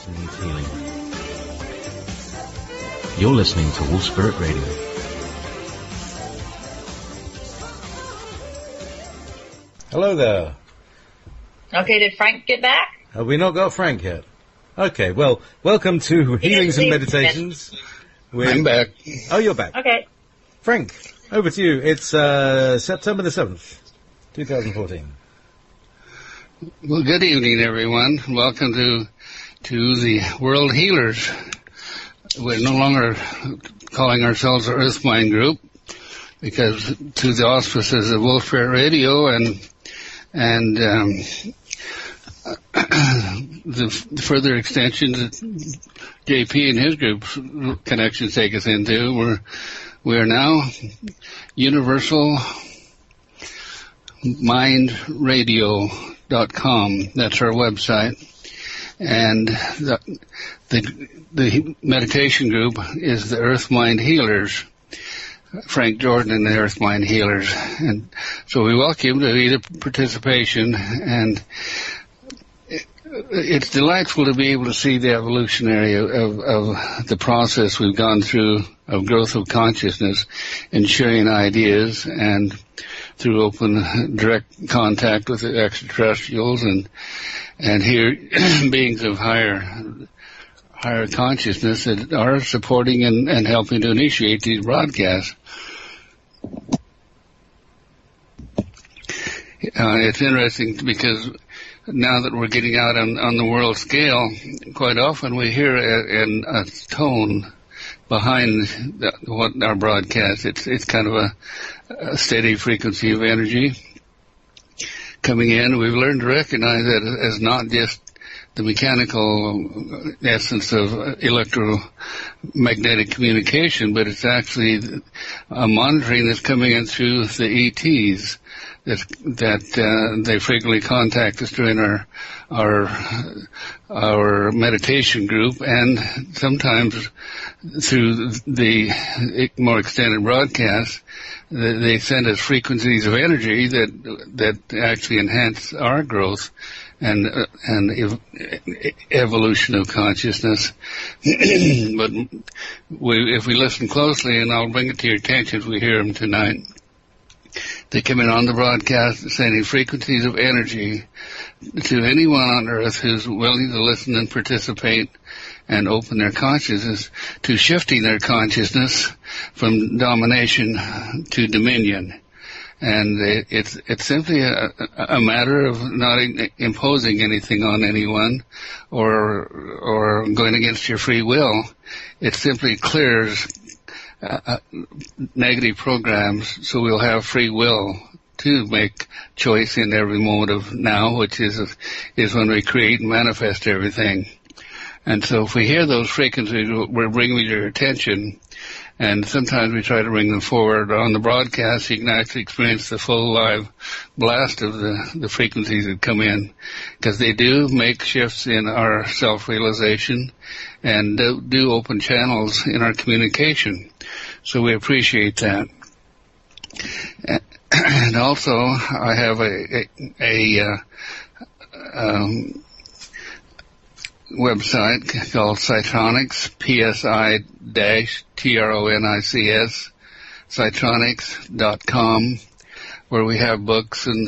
life needs healing. You're listening to Wolf Spirit Radio. Hello there. Okay, did Frank get back? Have we not got Frank yet? Okay, well, welcome to Healings and Meditations. I'm back. Oh, you're back. Okay. Frank, over to you. It's September the 7th, 2014. Well, good evening, everyone. Welcome to the World Healers. We're no longer calling ourselves the Earth Mind Group because through the auspices of Wolf Spirit Radio and the further extensions that JP and his group's connections take us into, we are now Universal Mind Radio.com. That's our website. And the meditation group is the Earth Mind Healers. Frank Jordan and the Earth Mind Healers. And so we welcome you to either participation, and it's delightful to be able to see the evolutionary of the process we've gone through of growth of consciousness and sharing ideas, and through open direct contact with the extraterrestrials and here beings of higher consciousness that are supporting and helping to initiate these broadcasts. It's interesting because now that we're getting out on the world scale, quite often we hear a tone behind what our broadcast. It's kind of a steady frequency of energy coming in. We've learned to recognize that as not just the mechanical essence of electromagnetic communication, but it's actually a monitoring that's coming in through the ETs that they frequently contact us during our meditation group, and sometimes through the more extended broadcasts. They send us frequencies of energy that actually enhance our growth and evolution of consciousness. But if we listen closely, and I'll bring it to your attention if we hear them tonight, they come in on the broadcast sending frequencies of energy to anyone on Earth who's willing to listen and participate and open their consciousness to shifting their consciousness from domination to dominion. And it's simply a matter of not imposing anything on anyone or going against your free will. It simply clears negative programs, so we'll have free will to make choice in every moment of now, which is when we create and manifest everything. And so if we hear those frequencies, we're bringing your attention, and sometimes we try to bring them forward. On the broadcast, you can actually experience the full live blast of the frequencies that come in, because they do make shifts in our self-realization and do open channels in our communication. So we appreciate that. And also, I have a website called Psitronics, PSI-TRONICS, Psitronics.com, where we have books and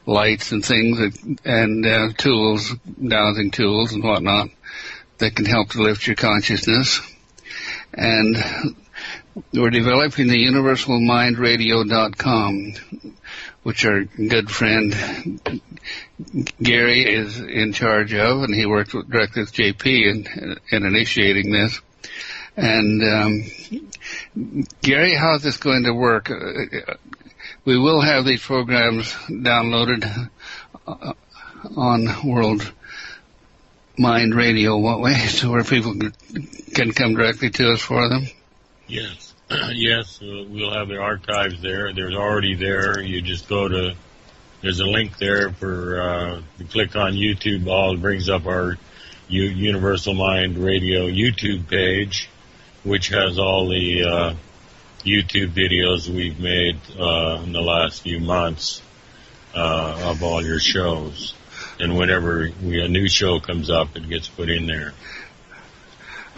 lights and things and tools, dowsing tools and whatnot that can help to lift your consciousness. And we're developing the universalmindradio.com, which our good friend Gary is in charge of, and he worked directly with JP in initiating this. And Gary, how's this going to work? We will have these programs downloaded on World Mind Radio, what way? So where people can come directly to us for them? Yes. Yes, we'll have the archives there. There's already there. You just go to, there's a link there for, you click on YouTube, all brings up our Universal Mind Radio YouTube page, which has all the YouTube videos we've made in the last few months of all your shows. And whenever a new show comes up, it gets put in there.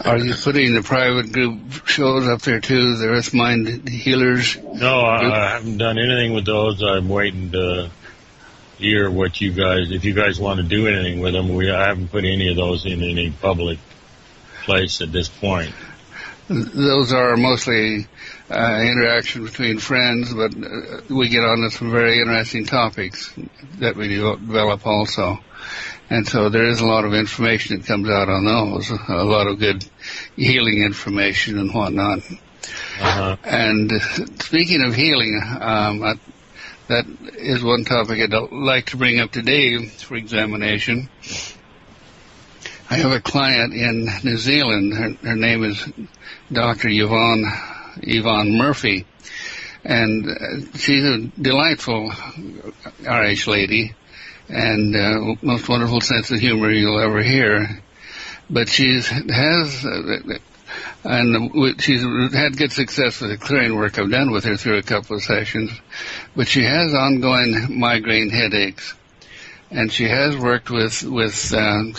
Are you putting the private group shows up there too, the Earth Mind Healers? No, I haven't done anything with those. I'm waiting to hear what you guys, if you guys want to do anything with them. I haven't put any of those in any public place at this point. Those are mostly interaction between friends, but we get on to some very interesting topics that we develop also. And so there is a lot of information that comes out on those, a lot of good healing information and whatnot. Uh-huh. And speaking of healing, that is one topic I'd like to bring up today for examination. I have a client in New Zealand. Her name is Dr. Yvonne Murphy, and she's a delightful RH lady, and most wonderful sense of humor you'll ever hear. But she's had good success with the clearing work I've done with her through a couple of sessions. But she has ongoing migraine headaches, and she has worked with several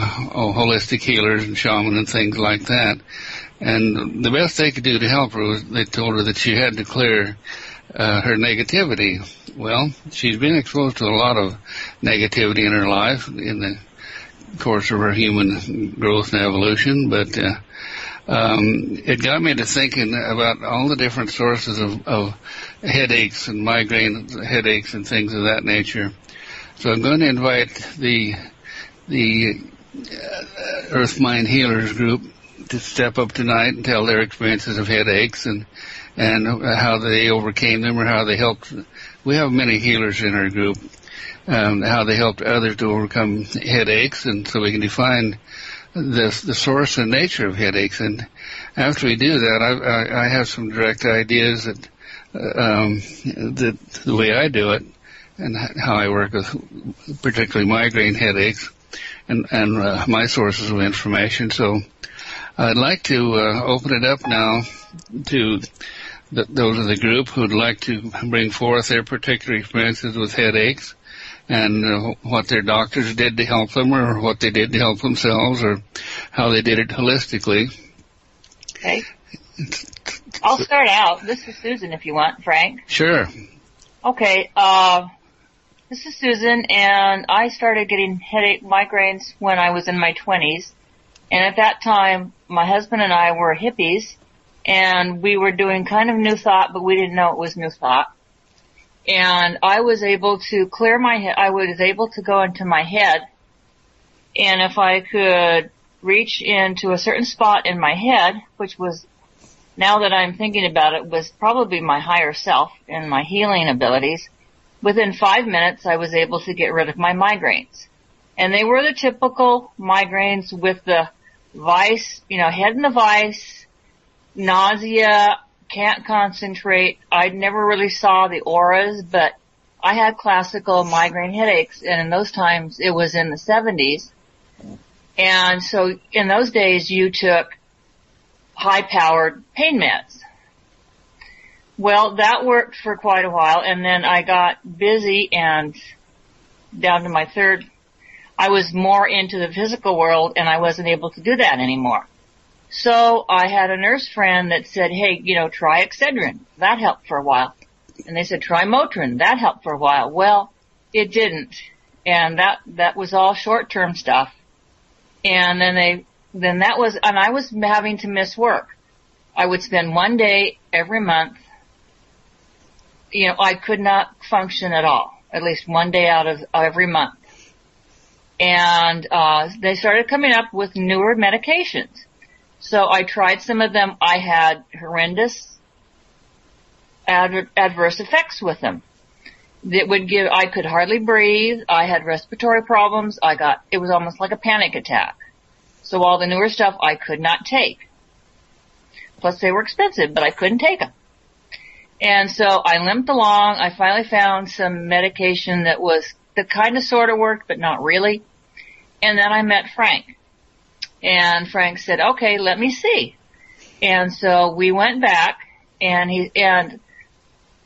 holistic healers and shaman and things like that. And the best they could do to help her was they told her that she had to clear her negativity. Well, she's been exposed to a lot of negativity in her life in the course of her human growth and evolution, but it got me to thinking about all the different sources of headaches and migraine headaches and things of that nature. So I'm going to invite the Earth Mind Healers group to step up tonight and tell their experiences of headaches and how they overcame them or how they helped. We have many healers in our group, how they helped others to overcome headaches, and so we can define the source and nature of headaches. And after we do that, I have some direct ideas that the way I do it and how I work with particularly migraine headaches and my sources of information. So I'd like to open it up now to those of the group who'd like to bring forth their particular experiences with headaches and what their doctors did to help them or what they did to help themselves or how they did it holistically. Okay. I'll start out. This is Susan if you want, Frank. Sure. Okay. This is Susan, and I started getting headache migraines when I was in my 20s. And at that time, my husband and I were hippies, and we were doing kind of New Thought, but we didn't know it was New Thought. And I was able to clear my head. I was able to go into my head, and if I could reach into a certain spot in my head, which was, now that I'm thinking about it, was probably my higher self and my healing abilities, within 5 minutes I was able to get rid of my migraines. And they were the typical migraines with the vice, head in the vice, nausea, can't concentrate. I never really saw the auras, but I had classical migraine headaches, and in those times it was in the 70s. And so in those days you took high-powered pain meds. Well, that worked for quite a while, and then I got busy and down to my third, I was more into the physical world, and I wasn't able to do that anymore. So I had a nurse friend that said, hey, try Excedrin. That helped for a while. And they said, try Motrin. That helped for a while. Well, it didn't. And that was all short-term stuff. And then I was having to miss work. I would spend one day every month. I could not function at all, at least one day out of every month. And they started coming up with newer medications. So I tried some of them. I had horrendous adverse effects with them. I could hardly breathe. I had respiratory problems. It was almost like a panic attack. So all the newer stuff I could not take. Plus they were expensive, but I couldn't take them. And so I limped along. I finally found some medication that kind of sort of worked, but not really. And then I met Frank. And Frank said, okay, let me see. And so we went back, and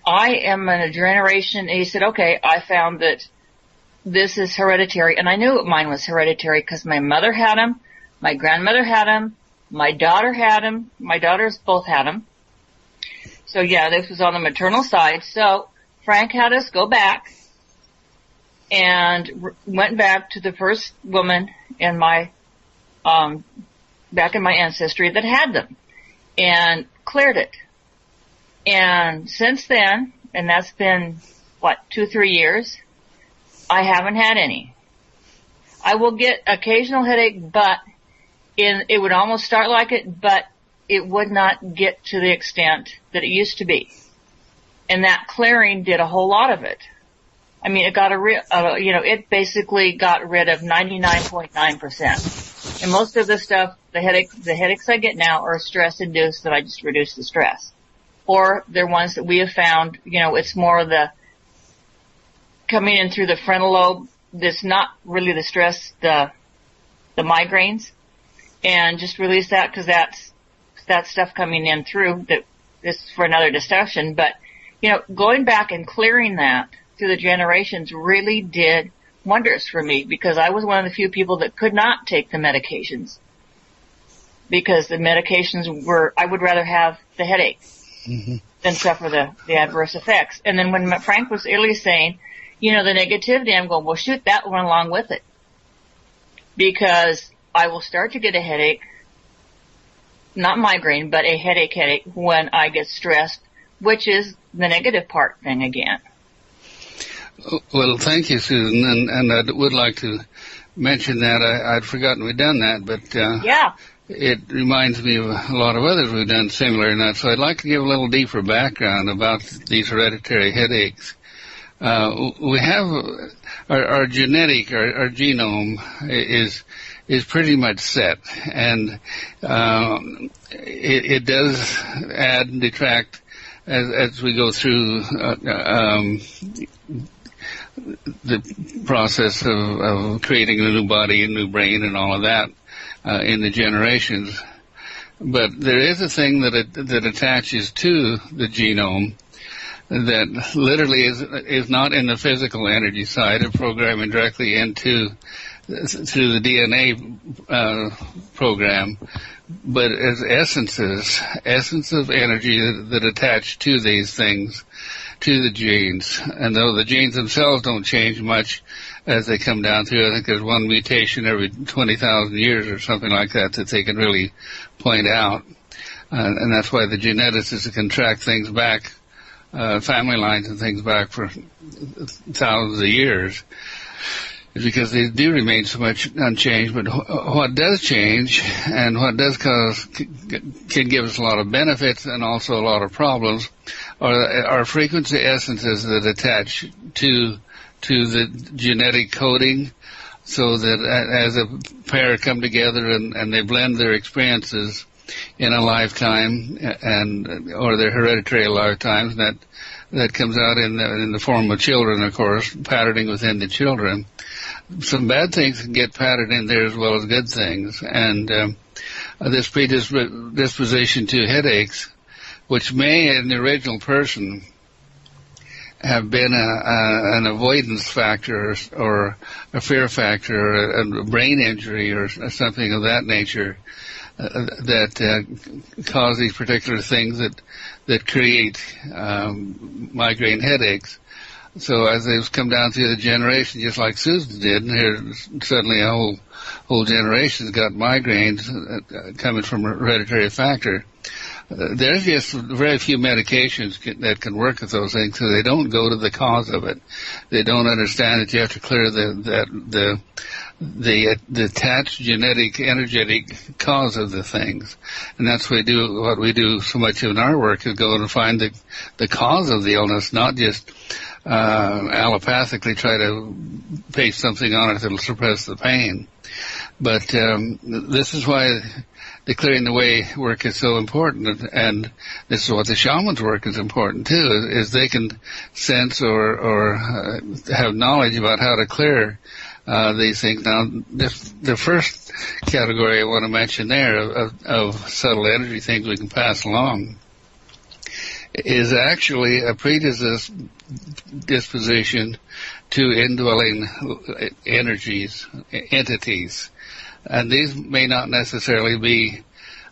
I am in a generation, and he said, okay, I found that this is hereditary. And I knew mine was hereditary because my mother had them, my grandmother had them, my daughter had them, my daughters both had them. So yeah, this was on the maternal side. So Frank had us go back and went back to the first woman in my, back in my ancestry that had them and cleared it. And since then, and that's been, 2-3 years, I haven't had any. I will get occasional headache, but it would almost start like it, but it would not get to the extent that it used to be. And that clearing did a whole lot of it. I mean, it got it basically got rid of 99.9%. And most of the stuff, the headaches I get now are stress induced, that I just reduce the stress. Or they're ones that we have found, it's more the coming in through the frontal lobe. That's not really the stress, the migraines, and just release that, because that's stuff coming in through that. This is for another discussion, but going back and clearing that through the generations really did wonders for me, because I was one of the few people that could not take the medications, because the medications I would rather have the headache than suffer the adverse effects. And then when Frank was earlier saying, the negativity, I'm going, well, shoot that one along with it, because I will start to get a headache, not migraine, but a headache when I get stressed, which is the negative part thing again. Well, thank you, Susan, and I would like to mention that I'd forgotten we'd done that, but yeah, it reminds me of a lot of others we've done similar in that. So I'd like to give a little deeper background about these hereditary headaches. We have our genetic, our genome is pretty much set, and it does add and detract as we go through the process of creating a new body, a new brain, and all of that in the generations. But there is a thing that attaches to the genome that literally is not in the physical energy side of programming directly through the DNA program, but as essence of energy that attach to these things, to the genes. And though the genes themselves don't change much as they come down through, I think there's one mutation every 20,000 years or something like that they can really point out. And that's why the geneticists can track things back, family lines and things back for thousands of years, is because they do remain so much unchanged. But what does change, and what does can give us a lot of benefits and also a lot of problems, are frequency essences that attach to the genetic coding, so that as a pair come together and they blend their experiences in a lifetime or their hereditary lifetimes, that comes out in the form of children, of course, patterning within the children. Some bad things can get patterned in there as well as good things, and this predisposition to headaches, which may in the original person have been an avoidance factor or a fear factor or a brain injury or something of that nature, that cause these particular things that create migraine headaches. So as they've come down through the generation, just like Susan did, and here suddenly a whole generation's got migraines coming from a hereditary factor. There's just very few medications that can work with those things, so they don't go to the cause of it. They don't understand that you have to clear the attached genetic, energetic cause of the things. And that's what we do so much in our work, is go and find the cause of the illness, not just allopathically try to paste something on it that'll suppress the pain. But this is why the clearing the way work is so important, and this is what the shaman's work is important too, is they can sense or have knowledge about how to clear these things. Now, the first category I want to mention there of subtle energy things we can pass along is actually a predisposition to indwelling entities. And these may not necessarily be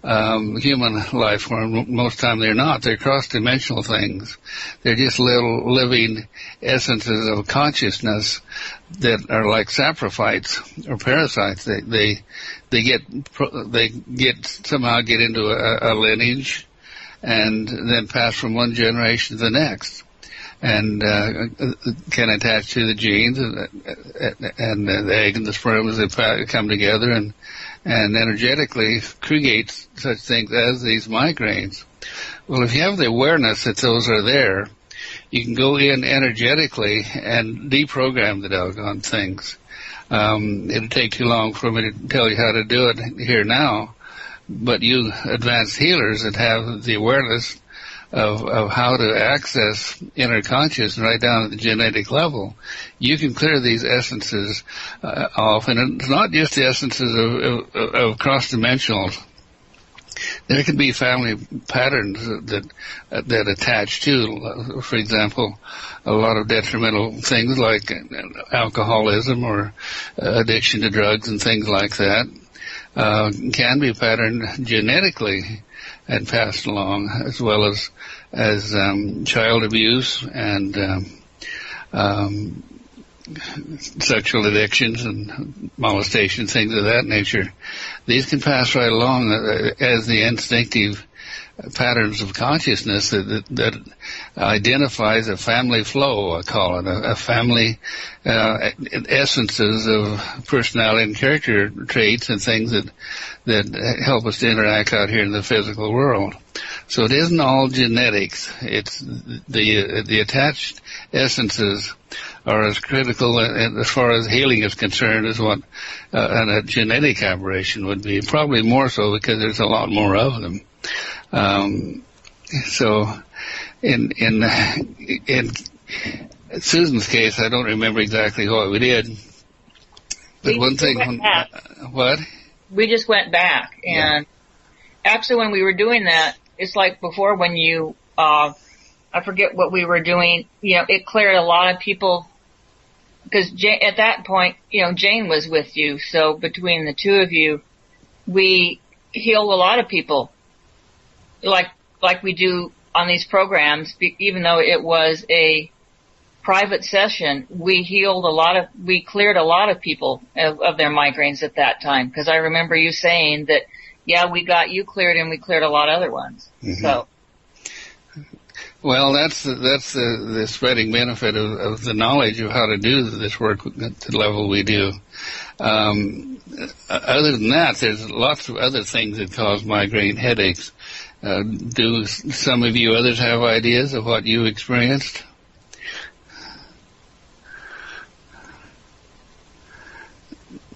human life form. Most time they're not. They're cross-dimensional things. They're just little living essences of consciousness that are like saprophytes or parasites. They somehow get into a lineage and then pass from one generation to the next, and can attach to the genes and the egg and the sperm as they come together and energetically create such things as these migraines. Well, if you have the awareness that those are there, you can go in energetically and deprogram the doggone things. It'll take too long for me to tell you how to do it here now, but you advanced healers that have the awareness of how to access inner conscious right down at the genetic level, you can clear these essences off. And it's not just the essences of cross-dimensionals. There can be family patterns that attach to, for example, a lot of detrimental things like alcoholism or addiction to drugs and things like that can be patterned genetically and passed along, as well as child abuse and sexual addictions and molestation, things of that nature. These can pass right along as the instinctive patterns of consciousness that identifies a family flow, I call it, a family essences of personality and character traits and things that help us to interact out here in the physical world. So it isn't all genetics. It's the attached essences are as critical as far as healing is concerned as what a genetic aberration would be. Probably more so because there's a lot more of them. So in Susan's case, I don't remember exactly what we did. But one thing, what? We just went back, and actually when we were doing that, it's like before when you, I forget what we were doing, it cleared a lot of people, because at that point, Jane was with you, so between the two of you, we healed a lot of people, like we do on these programs, even though it was a private session, we cleared a lot of people of their migraines at that time, because I remember you saying that, we got you cleared and we cleared a lot of other ones. Mm-hmm. So. Well, that's the spreading benefit of the knowledge of how to do this work at the level we do. Other than that, there's lots of other things that cause migraine headaches. Do some of you others have ideas of what you experienced?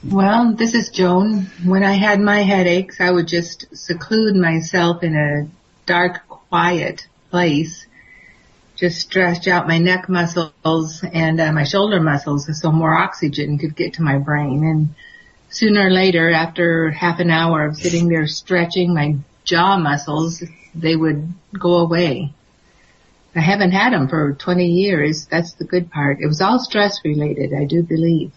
Well, this is Joan. When I had my headaches, I would just seclude myself in a dark, quiet place, just stretch out my neck muscles and my shoulder muscles so more oxygen could get to my brain. And sooner or later, after half an hour of sitting there stretching my jaw muscles, they would go away. I haven't had them for 20 years. That's the good part. It was all stress related, I do believe.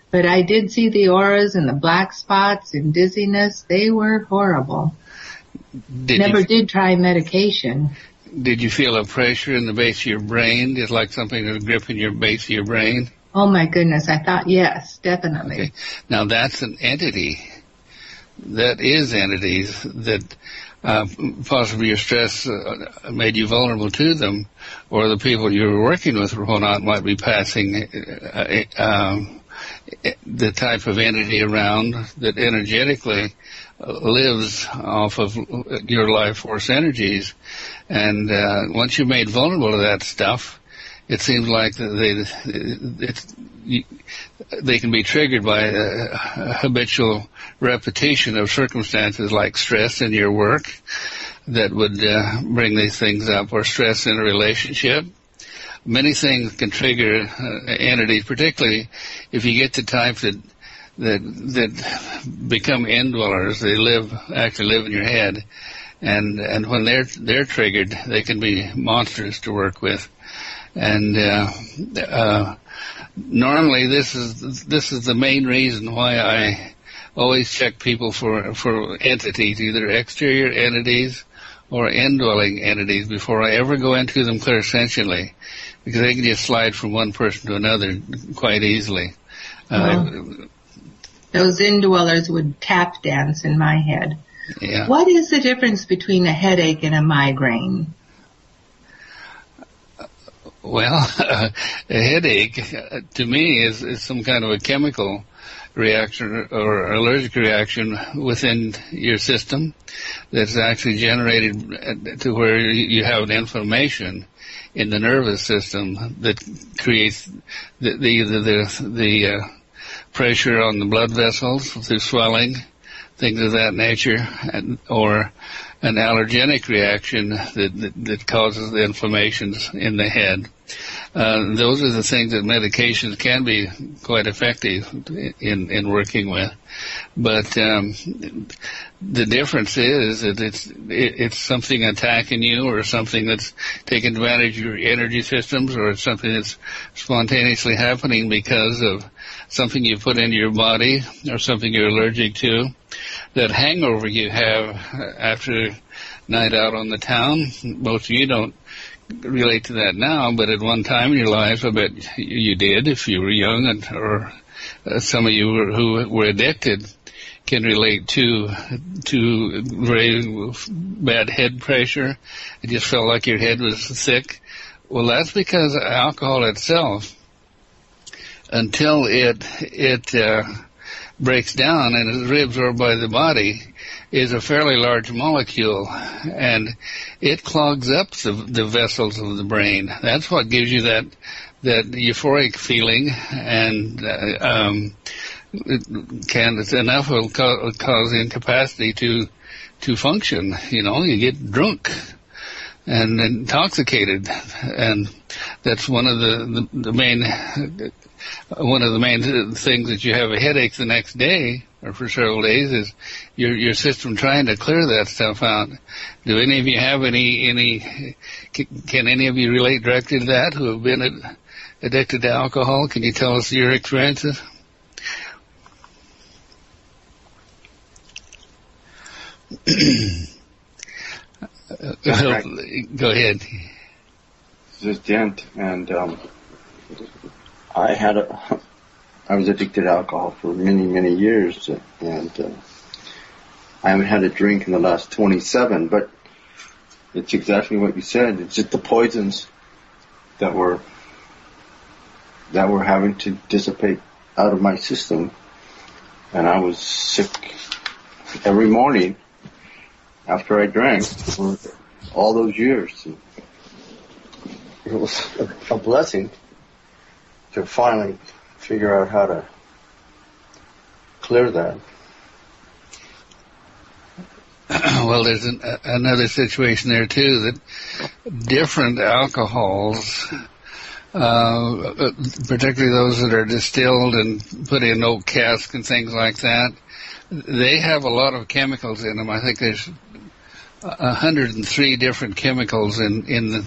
But I did see the auras and the black spots and dizziness. They were horrible. Never did try medication. Did you feel a pressure in the base of your brain, just like something was gripping your base of your brain? Oh my goodness, I thought yes, definitely. Okay. Now that's an entity. That is entities that possibly your stress made you vulnerable to them, or the people you were working with or whatnot might be passing the type of entity around that energetically lives off of your life force energies. And once you're made vulnerable to that stuff, it seems like they can be triggered by a habitual repetition of circumstances like stress in your work that would bring these things up, or stress in a relationship. Many things can trigger entities, particularly if you get the type that become indwellers. They actually live in your head, and when they're triggered, they can be monstrous to work with. And normally, this is the main reason why I always check people for entities, either exterior entities or indwelling entities, before I ever go into them clairsentiently, because they can just slide from one person to another quite easily. Those indwellers would tap dance in my head. Yeah. What is the difference between a headache and a migraine? Well, a headache, to me, is some kind of a chemical reaction or allergic reaction within your system that's actually generated to where you have an inflammation in the nervous system that creates the pressure on the blood vessels through swelling, things of that nature, or an allergenic reaction that causes the inflammations in the head. Those are the things that medications can be quite effective in working with. But the difference is that it's something attacking you, or something that's taking advantage of your energy systems, or it's something that's spontaneously happening because of something you put into your body or something you're allergic to. That hangover you have after a night out on the town, most of you don't relate to that now, but at one time in your lives, I bet you did if you were young, or some of you who were addicted can relate to very bad head pressure. It just felt like your head was thick. Well, that's because alcohol itself, until it breaks down and is reabsorbed by the body, is a fairly large molecule, and it clogs up the vessels of the brain. That's what gives you that euphoric feeling, and it's enough will cause incapacity to function. You get drunk and intoxicated, and that's one of the main things that you have a headache the next day or for several days is your system trying to clear that stuff out. Do any of you have can any of you relate directly to that, who have been addicted to alcohol? Can you tell us your experiences? Go ahead. This is Dent, and I was addicted to alcohol for many, many years, and I haven't had a drink in the last 27, but it's exactly what you said. It's just the poisons that were having to dissipate out of my system, and I was sick every morning after I drank for all those years. It was a blessing to finally figure out how to clear that. Well, there's another situation there too, that different alcohols, particularly those that are distilled and put in oak casks and things like that, they have a lot of chemicals in them. I think there's 103 different chemicals in the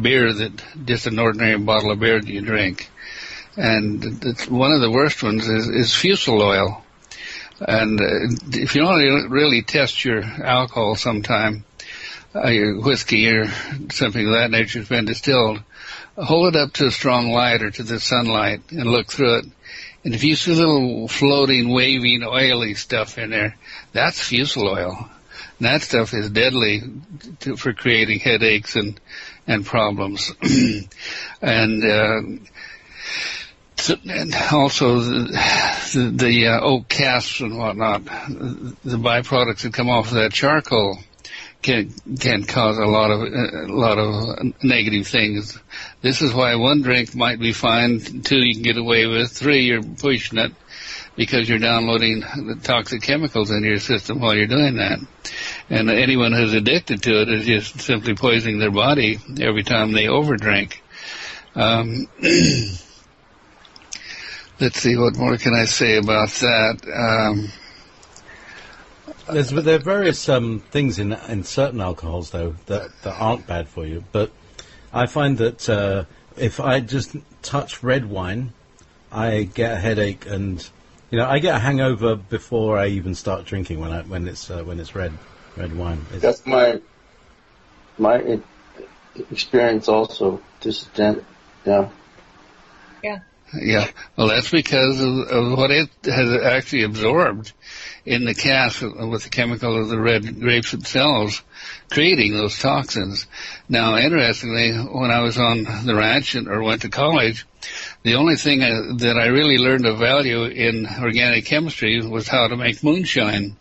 beer, that just an ordinary bottle of beer that you drink. And one of the worst ones is fusel oil. And if you want to really test your alcohol sometime, your whiskey or something of that nature has been distilled, hold it up to a strong light or to the sunlight and look through it. And if you see little floating, waving, oily stuff in there, that's fusel oil. And that stuff is deadly for creating headaches and problems. And also the oak casks and whatnot, the byproducts that come off of that charcoal can cause a lot of negative things. This is why one drink might be fine, two you can get away with, three you're pushing it because you're downloading the toxic chemicals into your system while you're doing that. And anyone who's addicted to it is just simply poisoning their body every time they overdrink. Let's see, what more can I say about that? There are various things in certain alcohols, though, that aren't bad for you. But I find that if I just touch red wine, I get a headache, and I get a hangover before I even start drinking when it's red wine. That's my experience also. Yeah. Yeah. Well, that's because of what it has actually absorbed in the cask with the chemical of the red grapes themselves, creating those toxins. Now, interestingly, when I was on the ranch or went to college, the only thing that I really learned of value in organic chemistry was how to make moonshine.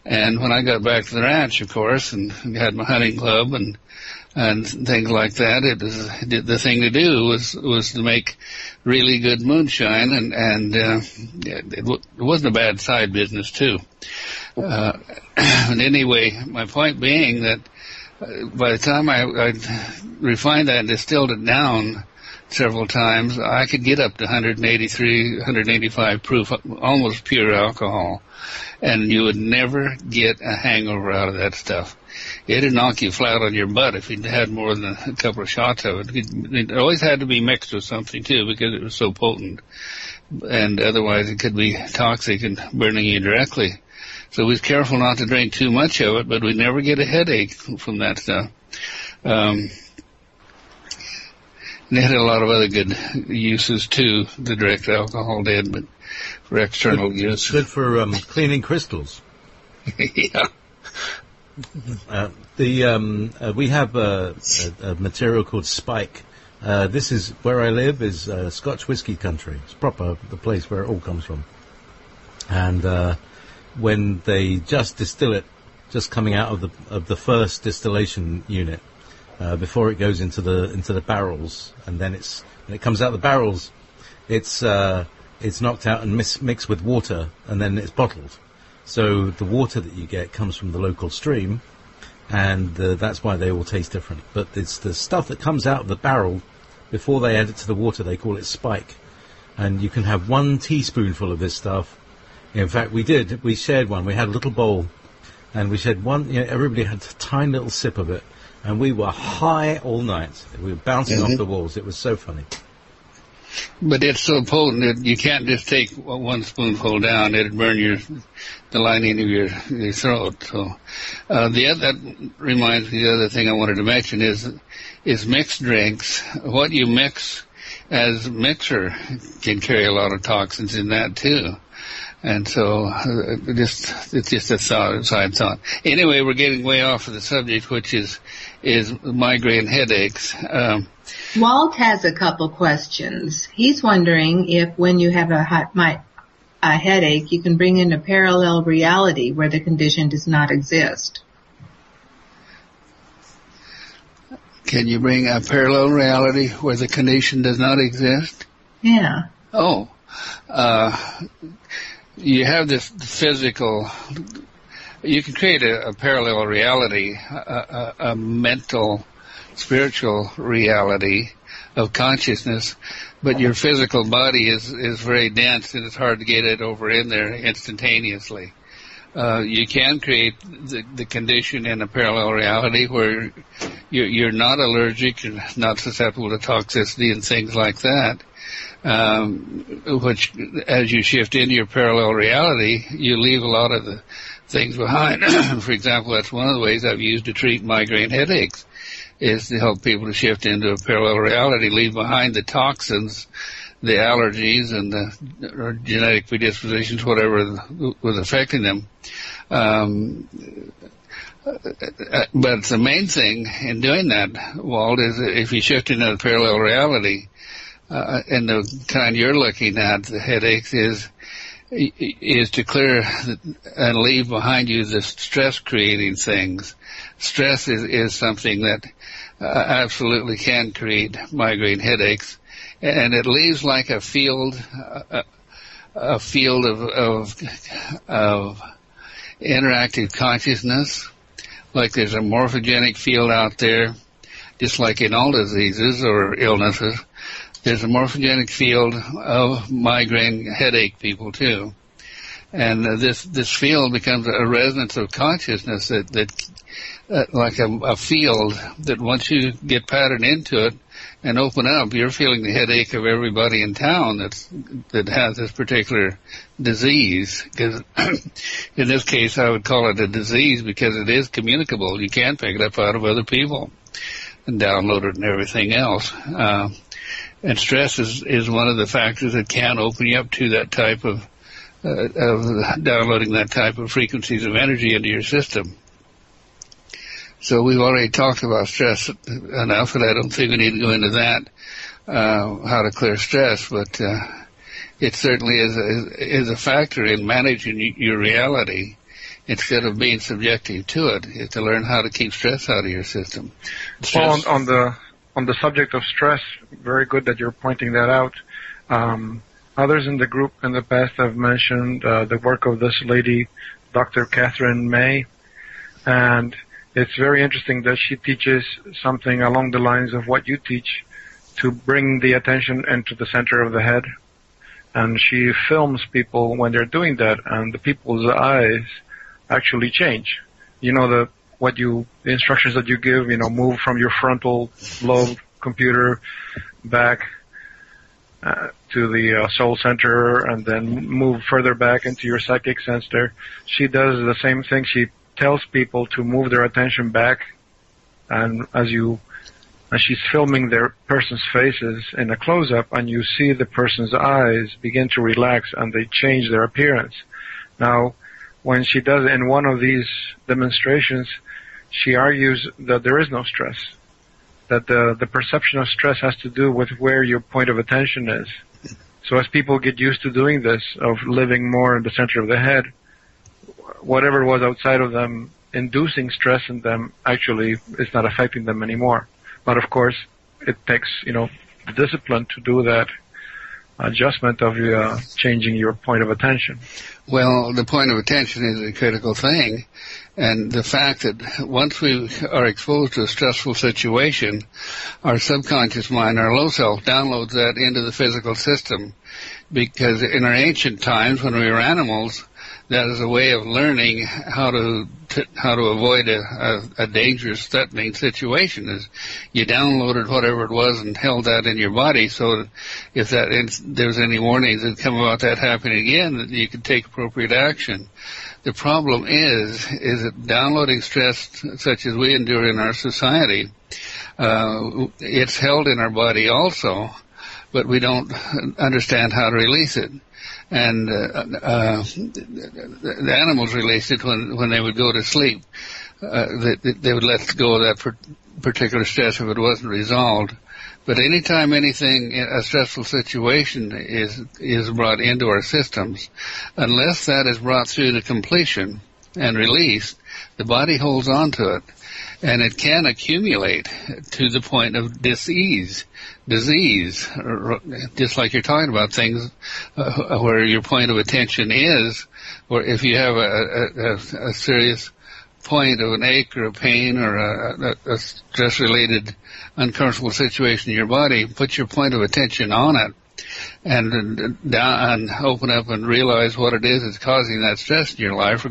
And when I got back to the ranch, of course, and had my hunting club and things like that, the thing to do was to make really good moonshine, and it wasn't a bad side business too. And anyway, my point being that by the time I refined that and distilled it down several times, I could get up to 183, 185 proof, almost pure alcohol, and you would never get a hangover out of that stuff. It'd knock you flat on your butt if you'd had more than a couple of shots of it. It always had to be mixed with something, too, because it was so potent. And otherwise it could be toxic and burning you directly. So we was careful not to drink too much of it, but we'd never get a headache from that stuff. And it had a lot of other good uses, too, the direct alcohol did, but for external use. Good for cleaning crystals. Yeah. We have a material called spike. This is where I live, is Scotch whiskey country. It's proper the place where it all comes from. And when they just distill it, just coming out of the first distillation unit, before it goes into the barrels, and then when it comes out the barrels, it's knocked out and mixed with water, and then it's bottled. So the water that you get comes from the local stream, and that's why they all taste different. But it's the stuff that comes out of the barrel before they add it to the water. They call it spike, and you can have 1 teaspoonful of this stuff. In fact, we shared one. We had a little bowl, and we shared one. Everybody had a tiny little sip of it, and we were high all night. We were bouncing off the walls. It was so funny. But it's so potent that you can't just take 1 spoonful down. It'd burn the lining of your throat. So that reminds me, the other thing I wanted to mention is mixed drinks. What you mix as mixer can carry a lot of toxins in that too. And so it's just a side thought. Anyway, we're getting way off of the subject, which is migraine headaches. Walt has a couple questions. He's wondering if when you have a headache, you can bring in a parallel reality where the condition does not exist. Can you bring a parallel reality where the condition does not exist? Yeah. Oh. You have this physical... You can create a parallel reality, a mental, spiritual reality of consciousness, but your physical body is very dense, and it's hard to get it over in there instantaneously. You can create the condition in a parallel reality where you're not allergic and not susceptible to toxicity and things like that, which, as you shift into your parallel reality, you leave a lot of the things behind. For example, that's one of the ways I've used to treat migraine headaches, is to help people to shift into a parallel reality, leave behind the toxins, the allergies, and the genetic predispositions, whatever was affecting them. But the main thing in doing that, Walt, is if you shift into a parallel reality, and the kind you're looking at, the headaches, is to clear and leave behind you the stress-creating things. Stress is something that absolutely can create migraine headaches, and it leaves like a field of interactive consciousness, like there's a morphogenic field out there, just like in all diseases or illnesses. There's a morphogenic field of migraine headache people too. And this field becomes a resonance of consciousness that like a field that once you get patterned into it and open up, you're feeling the headache of everybody in town that has this particular disease. Because in this case, I would call it a disease because it is communicable. You can pick it up out of other people and download it and everything else. And stress is one of the factors that can open you up to that type of downloading that type of frequencies of energy into your system. So we've already talked about stress enough, and I don't think we need to go into that, how to clear stress, but it certainly is a factor in managing your reality instead of being subjective to it. You have to learn how to keep stress out of your system. Well, on the subject of stress, very good that you're pointing that out. Others in the group in the past have mentioned the work of this lady, Dr. Catherine May, and it's very interesting that she teaches something along the lines of what you teach, to bring the attention into the center of the head. And she films people when they're doing that, and the people's eyes actually change. You know, the instructions that you give, move from your frontal lobe computer back to the soul center, and then move further back into your psychic center. She does the same thing. She tells people to move their attention back, and as she's filming their person's faces in a close-up, and you see the person's eyes begin to relax and they change their appearance. Now, when she does in one of these demonstrations, she argues that there is no stress, that the perception of stress has to do with where your point of attention is. So as people get used to doing this, of living more in the center of the head, whatever was outside of them inducing stress in them actually is not affecting them anymore. But of course, it takes, the discipline to do that adjustment of changing your point of attention. Well, the point of attention is a critical thing. And the fact that once we are exposed to a stressful situation, our subconscious mind, our low self, downloads that into the physical system. Because in our ancient times, when we were animals, that is a way of learning how to avoid a dangerous, threatening situation. Is you downloaded whatever it was and held that in your body, so that if there's any warnings that come about that happening again, that you can take appropriate action. The problem is that downloading stress such as we endure in our society, it's held in our body also, but we don't understand how to release it. And the animals released it when they would go to sleep. They would let go of that particular stress if it wasn't resolved. But anytime a stressful situation is brought into our systems, unless that is brought through to completion and released, the body holds on to it. And it can accumulate to the point of disease, just like you're talking about things where your point of attention is, or if you have a serious point of an ache or a pain or a stress-related uncomfortable situation in your body, put your point of attention on it and open up and realize what it is that's causing that stress in your life.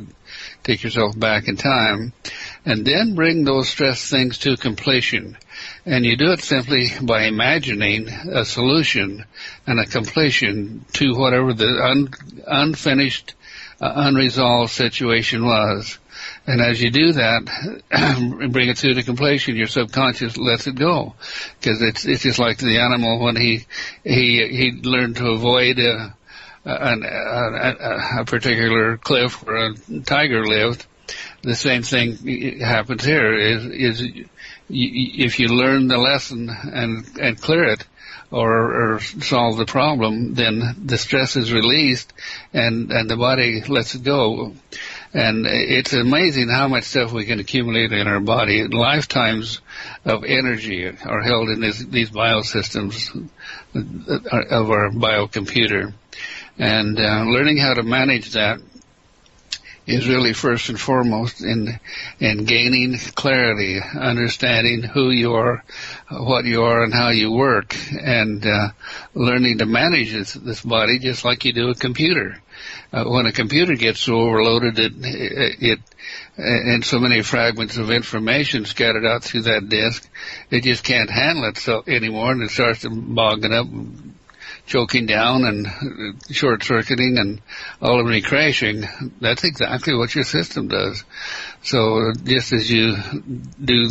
Take yourself back in time, and then bring those stress things to completion. And you do it simply by imagining a solution and a completion to whatever the unfinished, unresolved situation was. And as you do that, bring it through to completion, your subconscious lets it go. Because it's just like the animal when he learned to avoid a particular cliff where a tiger lived. The same thing happens here. Is if you learn the lesson and clear it or solve the problem, then the stress is released and the body lets it go. And it's amazing how much stuff we can accumulate in our body. Lifetimes of energy are held in these biosystems of our biocomputer. And learning how to manage that is really first and foremost in gaining clarity, understanding who you are, what you are, and how you work, and learning to manage this body just like you do a computer. When a computer gets so overloaded, it and so many fragments of information scattered out through that disk, it just can't handle it anymore, and it starts to bogging up, choking down, and short-circuiting, and ultimately crashing. That's exactly what your system does. So just as you do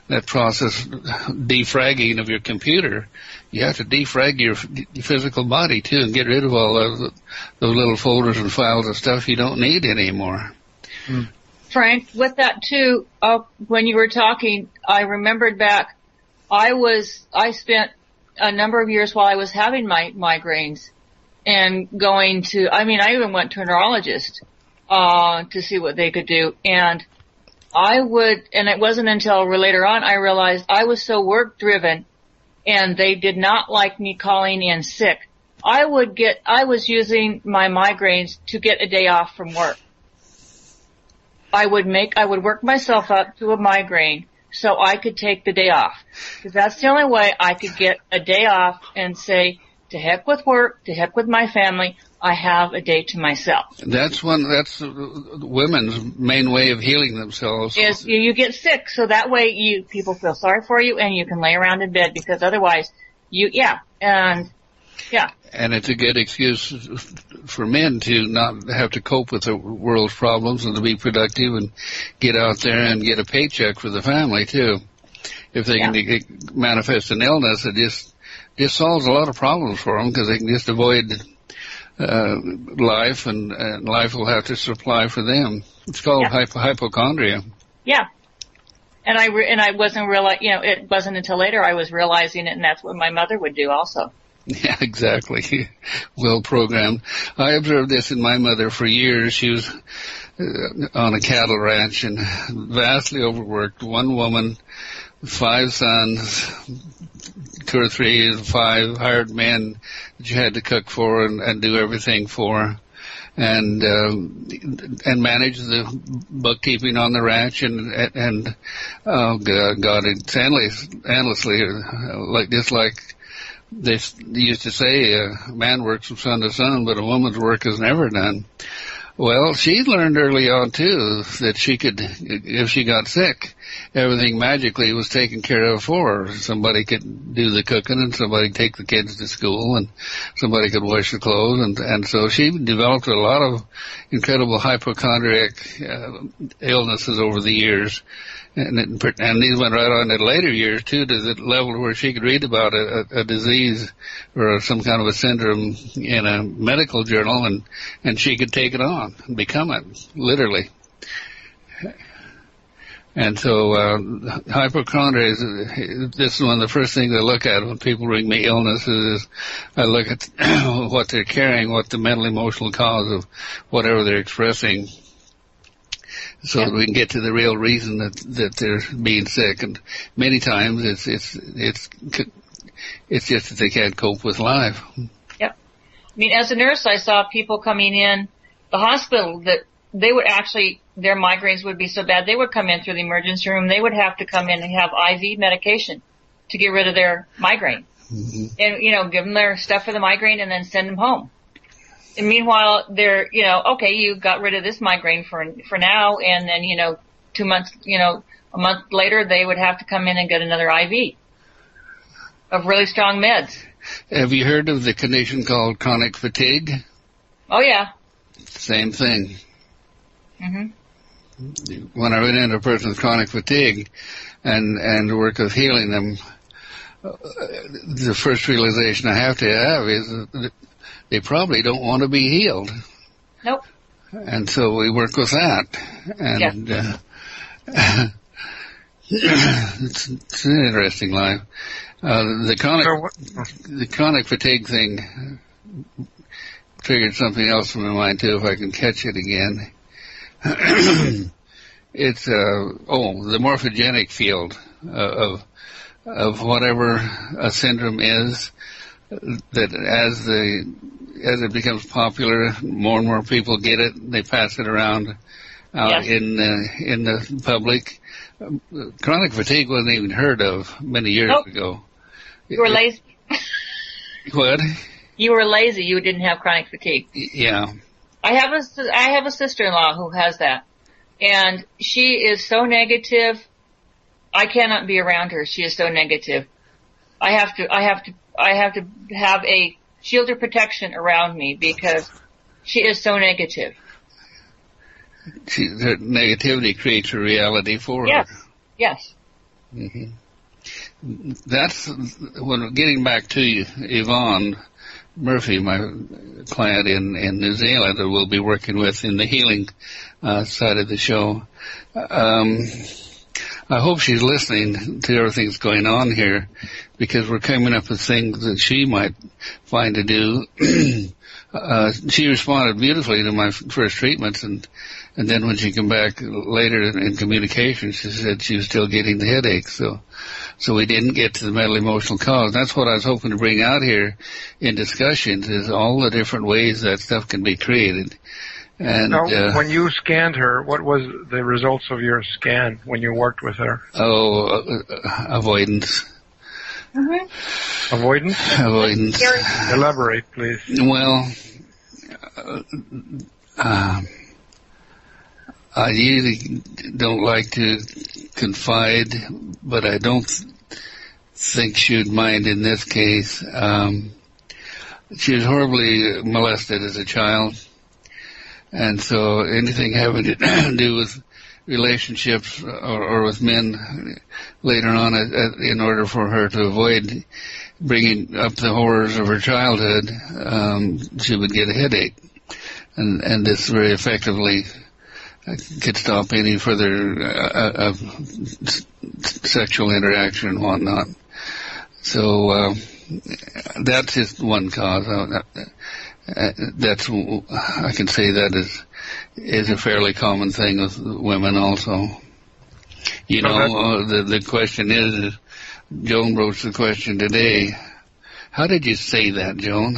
that process defragging of your computer, you have to defrag your physical body too, and get rid of all those little folders and files of stuff you don't need anymore. Frank, with that too, when you were talking, I remembered back, I spent a number of years while I was having my migraines and going to, I even went to a neurologist, to see what they could do. And and it wasn't until later on I realized I was so work driven and they did not like me calling in sick. I was using my migraines to get a day off from work. I would work myself up to a migraine so I could take the day off. Because that's the only way I could get a day off and say, to heck with work, to heck with my family, I have a day to myself. That's women's main way of healing themselves. Is you get sick, so that way people feel sorry for you and you can lay around in bed, because otherwise And it's a good excuse for men to not have to cope with the world's problems and to be productive and get out there and get a paycheck for the family too. If they can manifest an illness, it just solves a lot of problems for them, because they can just avoid life, and life will have to supply for them. It's called hypochondria. Yeah. And I wasn't it wasn't until later I was realizing it, and that's what my mother would do also. Yeah, exactly. Well programmed. I observed this in my mother for years. She was on a cattle ranch and vastly overworked. One woman, 5 sons, 2 or 3, 5 hired men that you had to cook for and do everything for, and manage the bookkeeping on the ranch, and oh God, it's endlessly like they used to say, a man works from sun to sun, but a woman's work is never done. Well, she learned early on, too, that she could, if she got sick, everything magically was taken care of for her. Somebody could do the cooking, and somebody could take the kids to school, and somebody could wash the clothes, and so she developed a lot of incredible hypochondriac illnesses over the years. And these went right on in later years, too, to the level where she could read about a disease or some kind of a syndrome in a medical journal, and she could take it on and become it, literally. And so hypochondria this is one of the first things I look at when people bring me illnesses. Is I look at what they're carrying, what the mental emotional cause of whatever they're expressing, so that we can get to the real reason that they're being sick. And many times it's just that they can't cope with life. Yep. As a nurse, I saw people coming in the hospital that they would actually, their migraines would be so bad, they would come in through the emergency room. They would have to come in and have IV medication to get rid of their migraine. Mm-hmm. And, give them their stuff for the migraine and then send them home. And meanwhile, they're, okay, you got rid of this migraine for now, and then, 2 months, a month later, they would have to come in and get another IV of really strong meds. Have you heard of the condition called chronic fatigue? Oh, yeah. Same thing. Mm-hmm. When I run into a person with chronic fatigue and the work of healing them, the first realization I have to have is that they probably don't want to be healed. Nope. And so we work with that. And it's an interesting life. The chronic fatigue thing triggered something else in my mind, too, if I can catch it again. It's the morphogenic field of whatever a syndrome is, that as as it becomes popular, more and more people get it. They pass it around out in the public. Chronic fatigue wasn't even heard of many years ago. You were lazy. What? You were lazy. You didn't have chronic fatigue. Yeah. I have a sister-in-law who has that, and she is so negative. I cannot be around her. She is so negative. I have to have a shield of protection around me because she is so negative. Her negativity creates a reality for her. Yes. Mm-hmm. That's when getting back to Yvonne Murphy, my client in New Zealand, that we'll be working with in the healing side of the show. I hope she's listening to everything that's going on here, because we're coming up with things that she might find to do. She responded beautifully to my first treatments, and then when she came back later in communication, she said she was still getting the headaches. So we didn't get to the mental emotional cause. That's what I was hoping to bring out here in discussions, is all the different ways that stuff can be created. And now, when you scanned her, what was the results of your scan when you worked with her? Avoidance. Mm-hmm. Avoidance? Avoidance. Elaborate, please. Well, I usually don't like to confide, but I don't think she would mind in this case. She was horribly molested as a child, and so anything having to do with relationships or with men later on, in order for her to avoid bringing up the horrors of her childhood, she would get a headache, and this very effectively could stop any further sexual interaction and whatnot. So that's just one cause. That's, I can say that is a fairly common thing with women also. You know, the question is, Joan wrote the question today. How did you say that, Joan?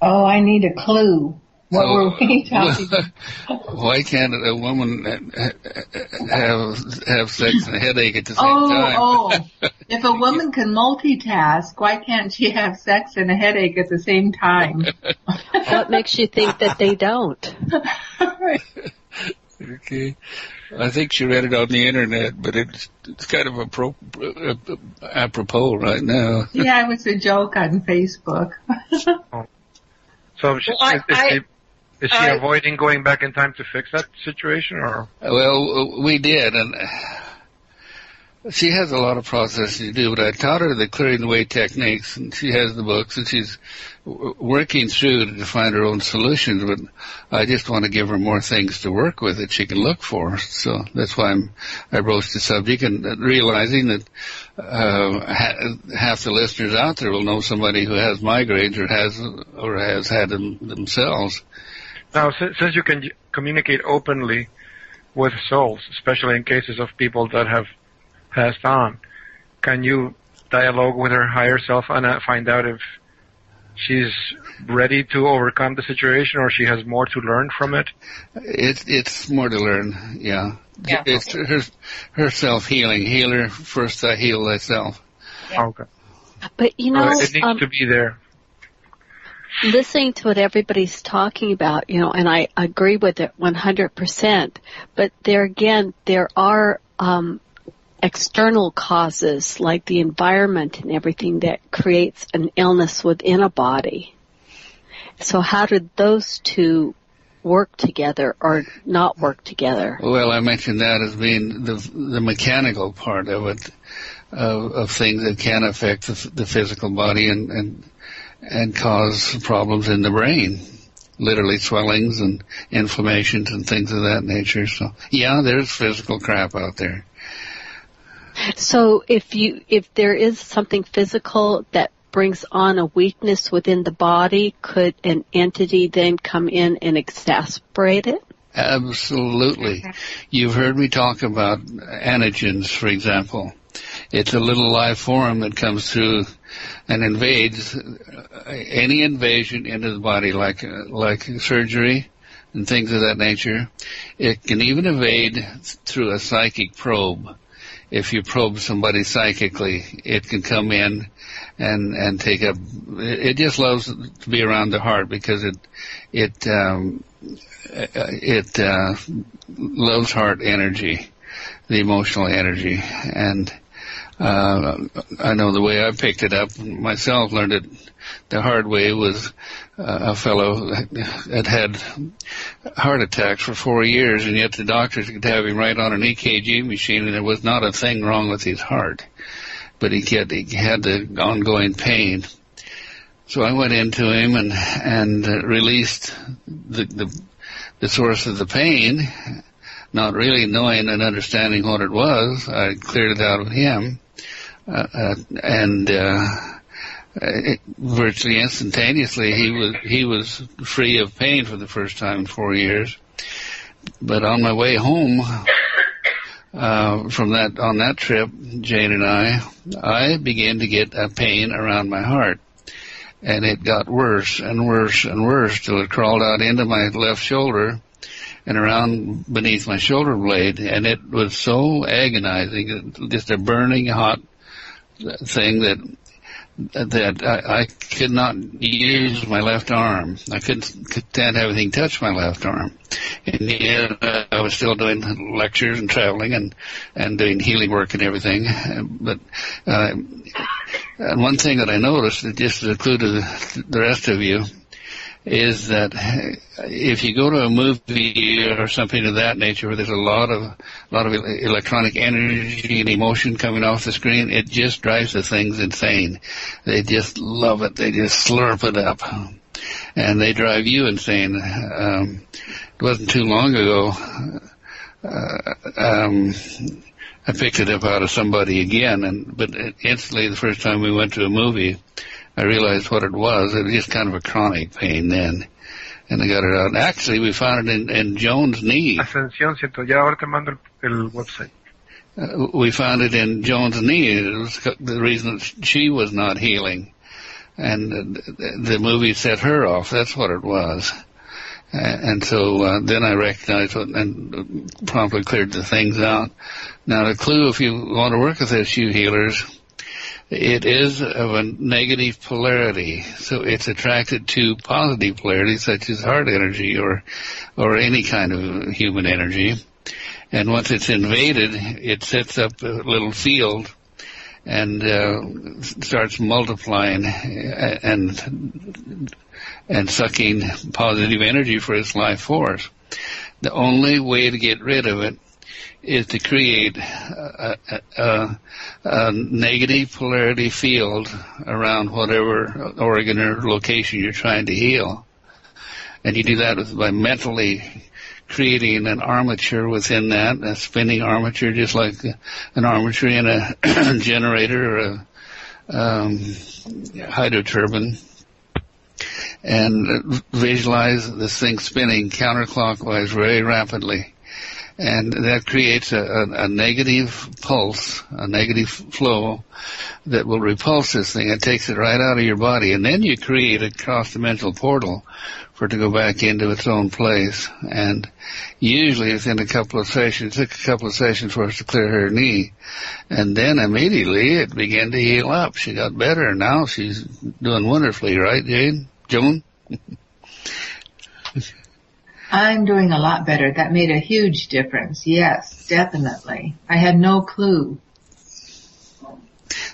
Oh, I need a clue. What were we talking about? Why can't a woman have sex and a headache at the same time? If a woman can multitask, why can't she have sex and a headache at the same time? What makes you think that they don't? Okay. I think she read it on the internet, but it's kind of apropos right now. Yeah, it was a joke on Facebook. So is she avoiding going back in time to fix that situation, or? Well, we did, and she has a lot of processing to do, but I taught her the clearing the way techniques, and she has the books, and she's working through to find her own solutions, but I just want to give her more things to work with that she can look for. So that's why I broached the subject, and realizing that half the listeners out there will know somebody who has migraines or has had them themselves. Now, since you can communicate openly with souls, especially in cases of people that have passed on, can you dialogue with her higher self and find out if she's ready to overcome the situation, or she has more to learn from it? It's more to learn, yeah. It's her self-healing. Healer first, heal thyself. Yeah. Okay. But, you know, it needs to be there. Listening to what everybody's talking about, you know, and I agree with it 100%, but there are external causes like the environment and everything that creates an illness within a body. So how did those two work together or not work together? Well, I mentioned that as being the mechanical part of it, of things that can affect the physical body and cause problems in the brain, literally swellings and inflammations and things of that nature. So, yeah, there's physical crap out there. So if there is something physical that brings on a weakness within the body, could an entity then come in and exacerbate it? Absolutely. You've heard me talk about antigens, for example. It's a little live form that comes through and invades any invasion into the body, like surgery and things of that nature. It can even evade through a psychic probe. If you probe somebody psychically, it can come in and take up. It just loves to be around the heart because it loves heart energy, the emotional energy. And I know the way I picked it up myself, learned it the hard way, was a fellow that had heart attacks for 4 years, and yet the doctors could have him right on an EKG machine, and there was not a thing wrong with his heart. But he had the ongoing pain. So I went into him and released the source of the pain, not really knowing and understanding what it was. I cleared it out of him, virtually instantaneously he was free of pain for the first time in 4 years. But on my way home on that trip, Jane and I began to get a pain around my heart, and it got worse and worse and worse till it crawled out into my left shoulder and around beneath my shoulder blade, and it was so agonizing, just a burning hot thing that I could not use my left arm. I couldn't have anything touch my left arm. And yet I was still doing lectures and traveling and doing healing work and everything. But and one thing that I noticed, just as a clue to the rest of you, is that if you go to a movie or something of that nature where there's a lot of electronic energy and emotion coming off the screen, it just drives the things insane. They just love it. They just slurp it up, and they drive you insane. It wasn't too long ago. I picked it up out of somebody again, but instantly the first time we went to a movie, I realized what it was. It was just kind of a chronic pain then. And I got it out. Actually, we found it in Joan's knee. Ascensión, cierto. Ya ahora te mando el website. We found it in Joan's knee. It was the reason that she was not healing. And the movie set her off. That's what it was. And so then I recognized it and promptly cleared the things out. Now, the clue, if you want to work with this, you healers, it is of a negative polarity, so it's attracted to positive polarity, such as heart energy or any kind of human energy. And once it's invaded, it sets up a little field and starts multiplying and sucking positive energy for its life force. The only way to get rid of it is to create a negative polarity field around whatever organ or location you're trying to heal. And you do that by mentally creating an armature within that, a spinning armature, just like an armature in a generator or a hydroturbine. And visualize this thing spinning counterclockwise very rapidly. And that creates a negative pulse, a negative flow that will repulse this thing. It takes it right out of your body. And then you create a cross-dimensional portal for it to go back into its own place. And usually within a couple of sessions, it took a couple of sessions for us to clear her knee. And then immediately it began to heal up. She got better, and now she's doing wonderfully, right, Joan? I'm doing a lot better. That made a huge difference. Yes, definitely. I had no clue.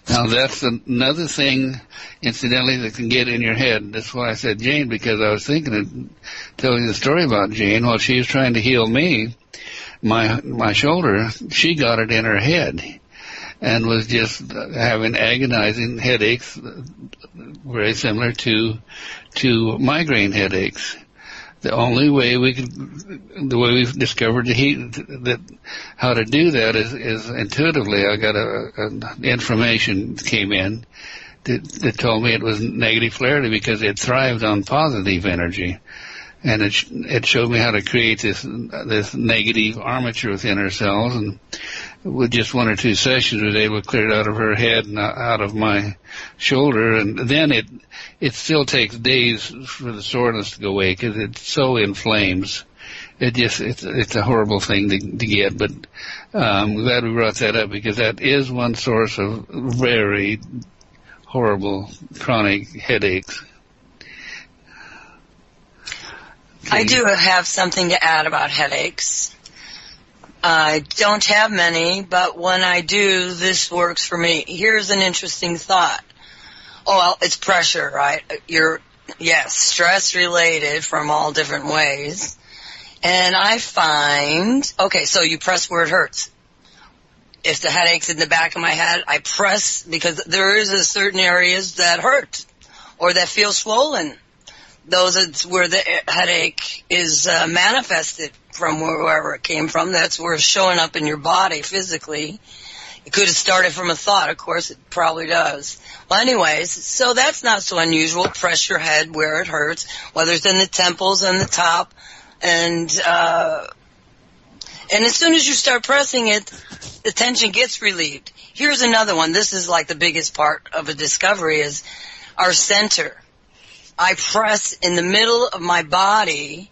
Now, that's another thing, incidentally, that can get in your head. That's why I said Jane, because I was thinking of telling the story about Jane. While she was trying to heal me, my shoulder, she got it in her head and was just having agonizing headaches, very similar to migraine headaches. The only way the way we've discovered how to do that is intuitively. I got information came in that told me it was negative polarity because it thrived on positive energy. and it showed me how to create this negative armature within her cells, and with just 1 or 2 sessions, I was able to clear it out of her head and out of my shoulder. And then it still takes days for the soreness to go away because it so inflames. It's a horrible thing to get, but I'm glad we brought that up because that is one source of very horrible chronic headaches. I do have something to add about headaches. I don't have many, but when I do, this works for me. Here's an interesting thought. Oh, well, it's pressure, right? Yes, stress-related from all different ways. And I find, okay, so you press where it hurts. If the headache's in the back of my head, I press because there is a certain areas that hurt or that feel swollen. Those are where the headache is manifested from wherever it came from. That's where it's showing up in your body physically. It could have started from a thought. Of course, it probably does. Well, anyways, so that's not so unusual. Press your head where it hurts, whether it's in the temples and the top. And as soon as you start pressing it, the tension gets relieved. Here's another one. This is like the biggest part of a discovery is our center. I press in the middle of my body,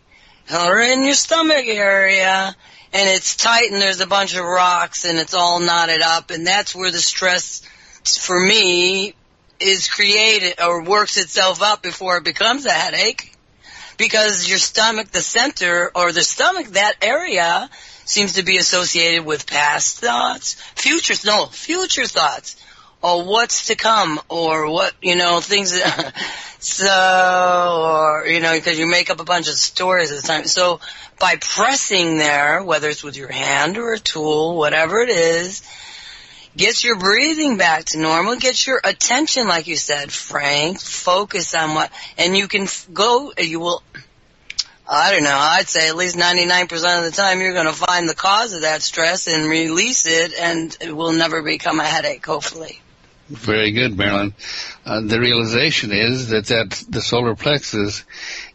or in your stomach area, and it's tight and there's a bunch of rocks and it's all knotted up, and that's where the stress, for me, is created or works itself up before it becomes a headache. Because your stomach, the center, or the stomach, that area, seems to be associated with past thoughts, future thoughts, or what's to come, or what, things that, because you make up a bunch of stories at the time. So by pressing there, whether it's with your hand or a tool, whatever it is, gets your breathing back to normal, gets your attention, like you said, Frank, focus on and you can I'd say at least 99% of the time you're going to find the cause of that stress and release it, and it will never become a headache, hopefully. Very good, Marilyn. The realization is that the solar plexus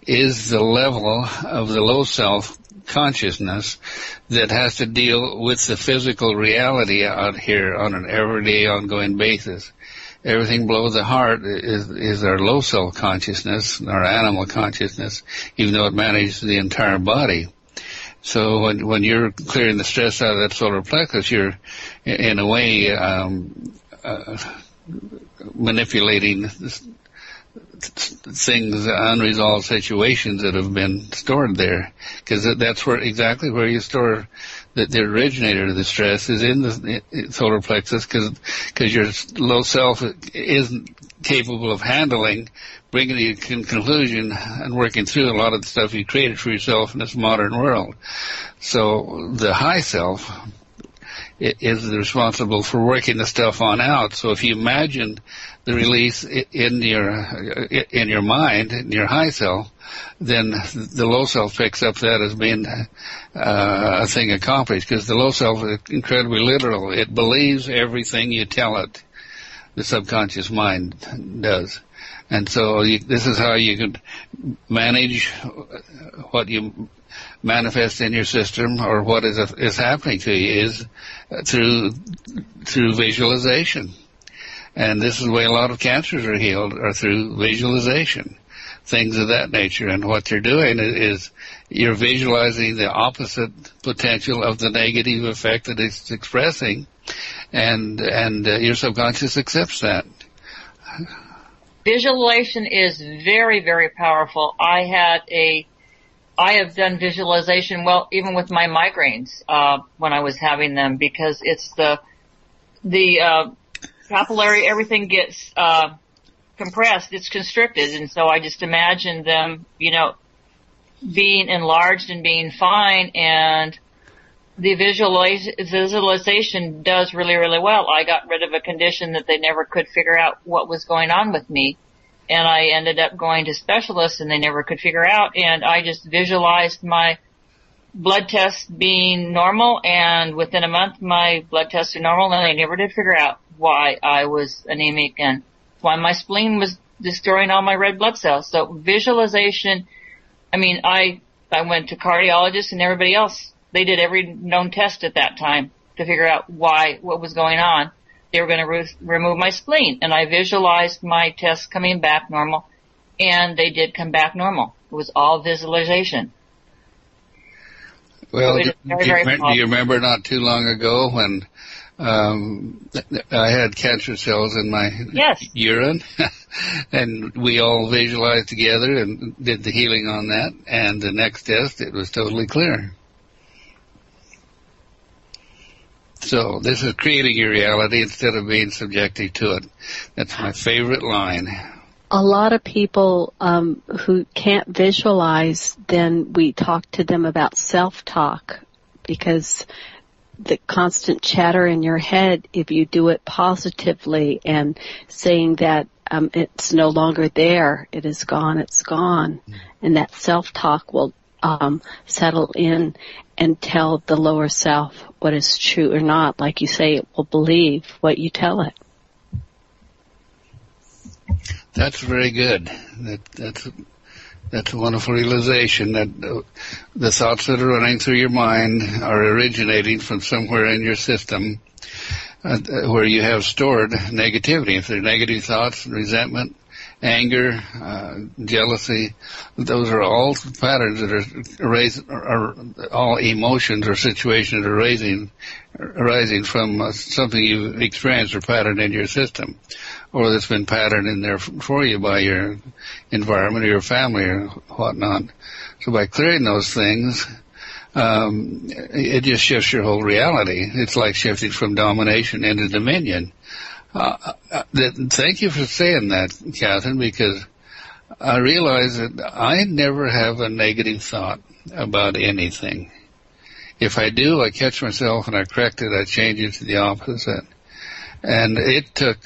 is the level of the low self consciousness that has to deal with the physical reality out here on an everyday ongoing basis. Everything below the heart is our low self consciousness, our animal consciousness, even though it manages the entire body. So when you're clearing the stress out of that solar plexus, you're in a way manipulating things, unresolved situations that have been stored there, because that's exactly where you store the originator of the stress is in the solar plexus, because your low self isn't capable of handling bringing you to conclusion and working through a lot of the stuff you created for yourself in this modern world. So the high self is responsible for working the stuff on out. So if you imagine the release in your mind, in your high self, then the low self picks up that as being a thing accomplished, because the low self is incredibly literal. It believes everything you tell it. The subconscious mind does. And so this is how you can manage what you manifest in your system, or what is happening to you, is through visualization. And this is the way a lot of cancers are healed, are through visualization, things of that nature. And what you're doing is you're visualizing the opposite potential of the negative effect that it's expressing, and your subconscious accepts that. Visualization is very, very powerful. I have done visualization, well, even with my migraines, when I was having them, because it's the capillary, everything gets, compressed, it's constricted, and so I just imagine them, being enlarged and being fine, and the visualization does really, really well. I got rid of a condition that they never could figure out what was going on with me, and I ended up going to specialists, and they never could figure out, and I just visualized my blood tests being normal, and within a month my blood tests are normal, and they never did figure out why I was anemic and why my spleen was destroying all my red blood cells. So visualization I mean, I went to cardiologists and everybody else. They did every known test at that time to figure out what was going on. They were going to remove my spleen, and I visualized my tests coming back normal, and they did come back normal. It was all visualization. Well, So do you remember not too long ago when I had cancer cells in my urine, and we all visualized together and did the healing on that, and the next test, it was totally clear. So this is creating your reality instead of being subjective to it. That's my favorite line. A lot of people who can't visualize, then we talk to them about self-talk, because the constant chatter in your head, if you do it positively and saying that it's no longer there, it is gone, it's gone, and that self-talk will settle in and tell the lower self what is true or not. Like you say, it will believe what you tell it. That's very good. That's a wonderful realization that the thoughts that are running through your mind are originating from somewhere in your system where you have stored negativity. If they're negative thoughts, resentment, anger, jealousy, those are all patterns that are all emotions or situations arising from something you've experienced or patterned in your system, or that's been patterned in there for you by your environment or your family or whatnot. So by clearing those things, it just shifts your whole reality. It's like shifting from domination into dominion. Thank you for saying that, Catherine, because I realize that I never have a negative thought about anything. If I do, I catch myself and I correct it, I change it to the opposite. And it took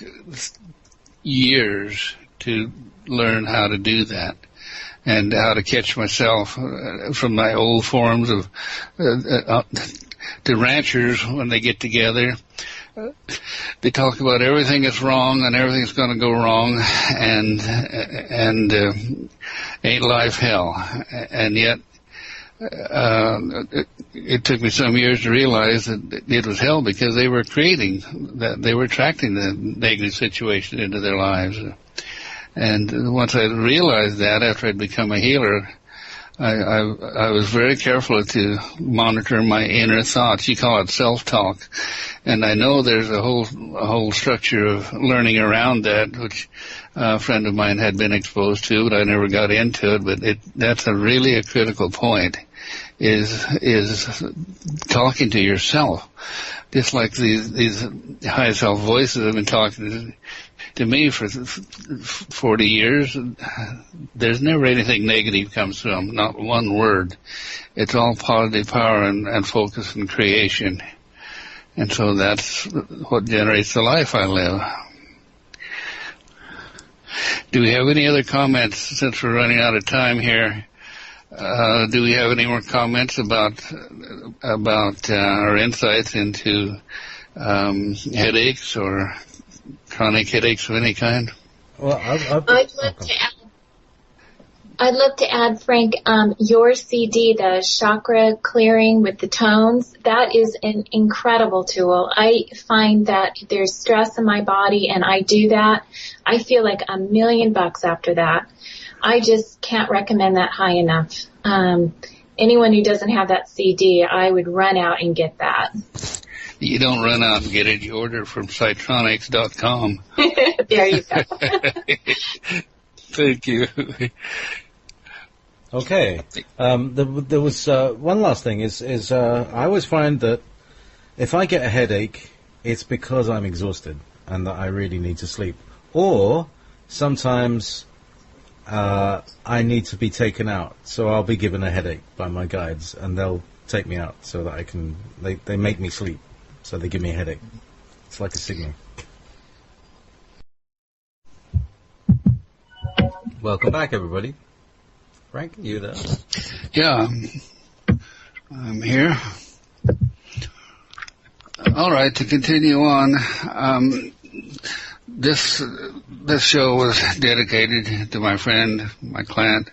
years to learn how to do that and how to catch myself from my old forms of to ranchers when they get together. They talk about everything that's wrong and everything's going to go wrong, and ain't life hell? And yet, it took me some years to realize that it was hell because they were creating that, they were attracting the negative situation into their lives. And once I realized that, after I'd become a healer, I was very careful to monitor my inner thoughts. You call it self-talk. And I know there's a whole structure of learning around that, which a friend of mine had been exposed to, but I never got into it. But that's really a critical point, is talking to yourself. Just like these high self voices have been talking to me for 40 years, there's never anything negative comes to them, not one word. It's all positive power and focus and creation. And so that's what generates the life I live. Do we have any other comments, since we're running out of time here? Do we have any more comments about our insights into headaches or chronic headaches of any kind? Well, I'd love to add, Frank, your CD, the chakra clearing with the tones, that is an incredible tool. I find that there's stress in my body and I do that. I feel like $1 million after that. I just can't recommend that high enough. Anyone who doesn't have that CD, I would run out and get that. You don't run out and get it. You order from Cytronics.com. There you go. Thank you. Okay. There was one last thing. I always find that if I get a headache, it's because I'm exhausted and that I really need to sleep. Or sometimes I need to be taken out. So I'll be given a headache by my guides, and they'll take me out so that I can. They make me sleep. So they give me a headache. It's like a signal. Welcome back, everybody. Frank, you there? Yeah, I'm here. All right, to continue on, This show was dedicated to my friend, my client,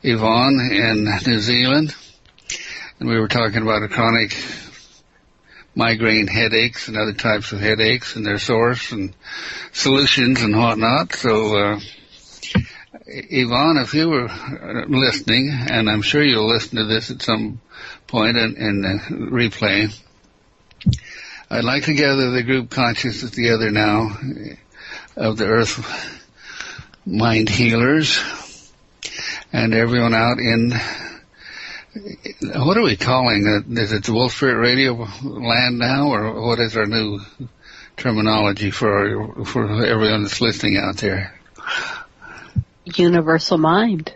Yvonne in New Zealand. And we were talking about a chronic migraine headaches and other types of headaches and their source and solutions and whatnot. So, Yvonne, if you were listening, and I'm sure you'll listen to this at some point in the replay, I'd like to gather the group consciousness together now of the Earth Mind Healers and everyone out in, what are we calling it? Is it the Wolf Spirit Radio land now, or what is our new terminology for everyone that's listening out there? Universal Mind.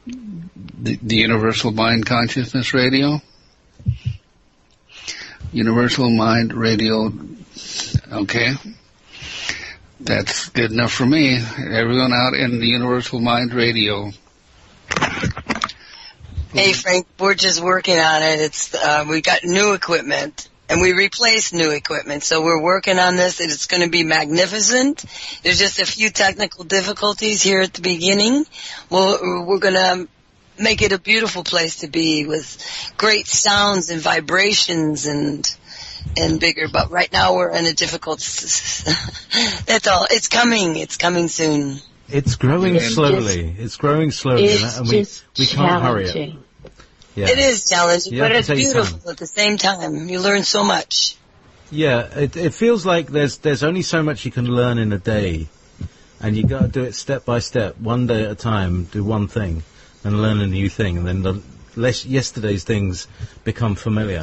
The Universal Mind Consciousness Radio? Universal Mind Radio. Okay. That's good enough for me. Everyone out in the Universal Mind Radio. Hey, Frank, we're just working on it. It's we got new equipment, and we replaced new equipment, so we're working on this, and it's going to be magnificent. There's just a few technical difficulties here at the beginning. We're going to make it a beautiful place to be with great sounds and vibrations and bigger. But right now we're in a difficult. That's all. It's coming soon. It's growing slowly. It's growing slowly, and we can't hurry it. Yeah. It is challenging, but it's beautiful at the same time. You learn so much. Yeah, it feels like there's only so much you can learn in a day, and you got to do it step by step, one day at a time. Do one thing, and learn a new thing, and then yesterday's things become familiar.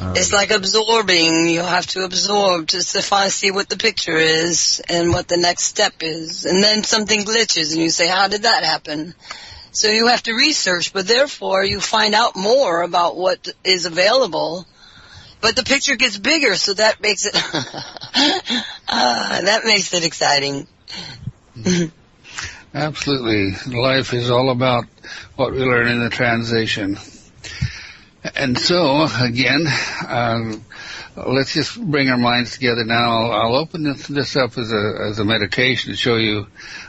It's like absorbing. You have to absorb to see what the picture is and what the next step is. And then something glitches and you say, how did that happen? So you have to research, but therefore you find out more about what is available. But the picture gets bigger, so that makes it that makes it exciting. Absolutely. Life is all about what we learn in the transition. And so, again, let's just bring our minds together now. I'll open this up as a meditation to show you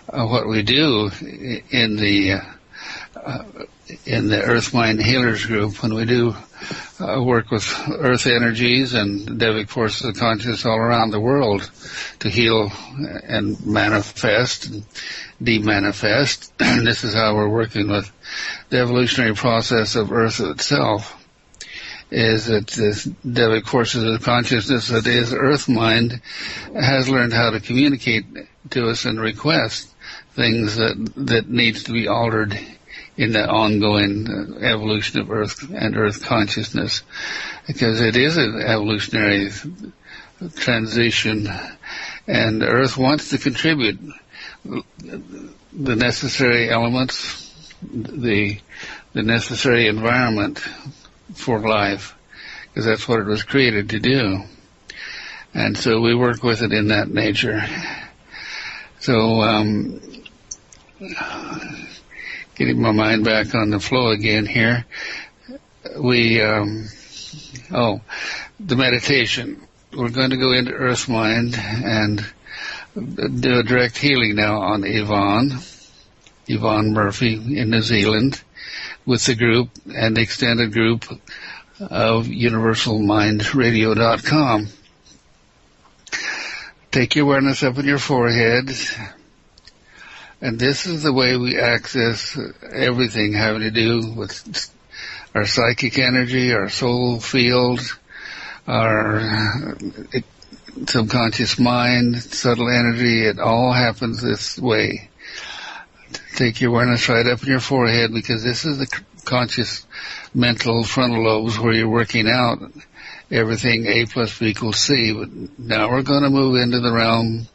what we do in the Earth Mind Healers group when we do work with earth energies and Devic forces of consciousness all around the world to heal and manifest and demanifest. This is how we're working with the evolutionary process of Earth itself. Is that the Devic forces of consciousness that is Earth Mind has learned how to communicate to us and request things that needs to be altered in the ongoing evolution of Earth and Earth consciousness, because it is an evolutionary transition, and Earth wants to contribute the necessary elements, the necessary environment for life, because that's what it was created to do. And so we work with it in that nature. So, getting my mind back on the flow again here, the meditation. We're going to go into Earth Mind and do a direct healing now on Yvonne Murphy in New Zealand, with the group and the extended group of universalmindradio.com. Take your awareness up in your forehead, and this is the way we access everything having to do with our psychic energy, our soul field, our subconscious mind, subtle energy. It all happens this way. Take your awareness right up in your forehead, because this is the conscious mental frontal lobes where you're working out everything A plus B equals C. But now we're going to move into the realm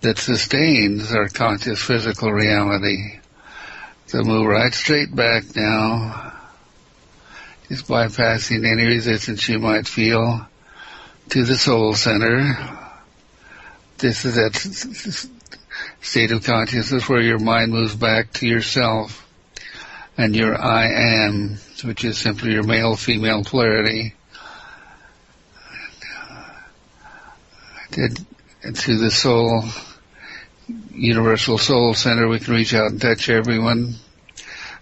that sustains our conscious physical reality. So move right straight back now, just bypassing any resistance you might feel, to the soul center. This is that state of consciousness where your mind moves back to yourself and your I am, which is simply your male-female polarity. to the soul, universal soul center, we can reach out and touch everyone,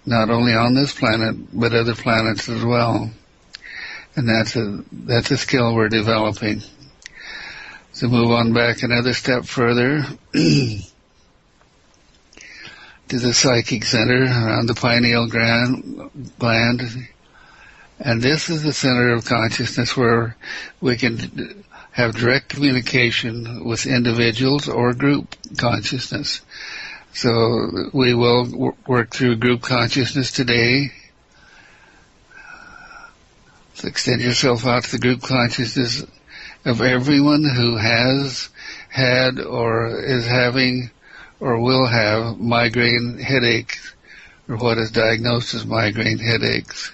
not only on this planet, but other planets as well. And that's a skill we're developing. So move on back another step further to the psychic center around the pineal gland. And this is the center of consciousness where we can have direct communication with individuals or group consciousness. So we will work through group consciousness today. So extend yourself out to the group consciousness of everyone who has had or is having or will have migraine headaches, or what is diagnosed as migraine headaches.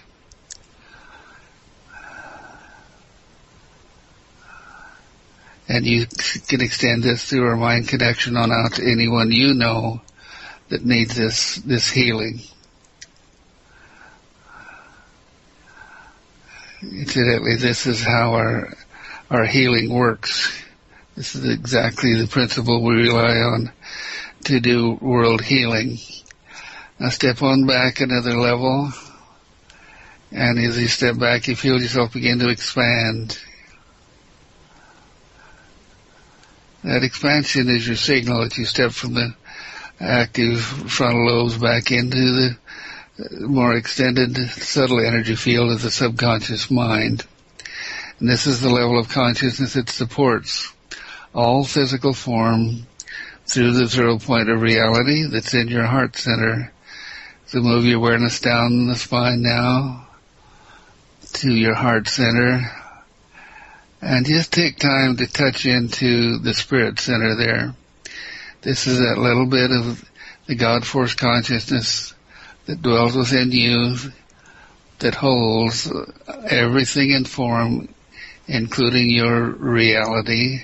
And you can extend this through our mind connection on out to anyone you know that needs this healing. Incidentally, this is how our healing works. This is exactly the principle we rely on to do world healing. Now step on back another level, and as you step back, you feel yourself begin to expand. That expansion is your signal that you step from the active frontal lobes back into the more extended, subtle energy field of the subconscious mind. And this is the level of consciousness that supports all physical form through the 0 point of reality that's in your heart center. So move your awareness down the spine now to your heart center. And just take time to touch into the spirit center there. This is that little bit of the God force consciousness that dwells within you, that holds everything in form, including your reality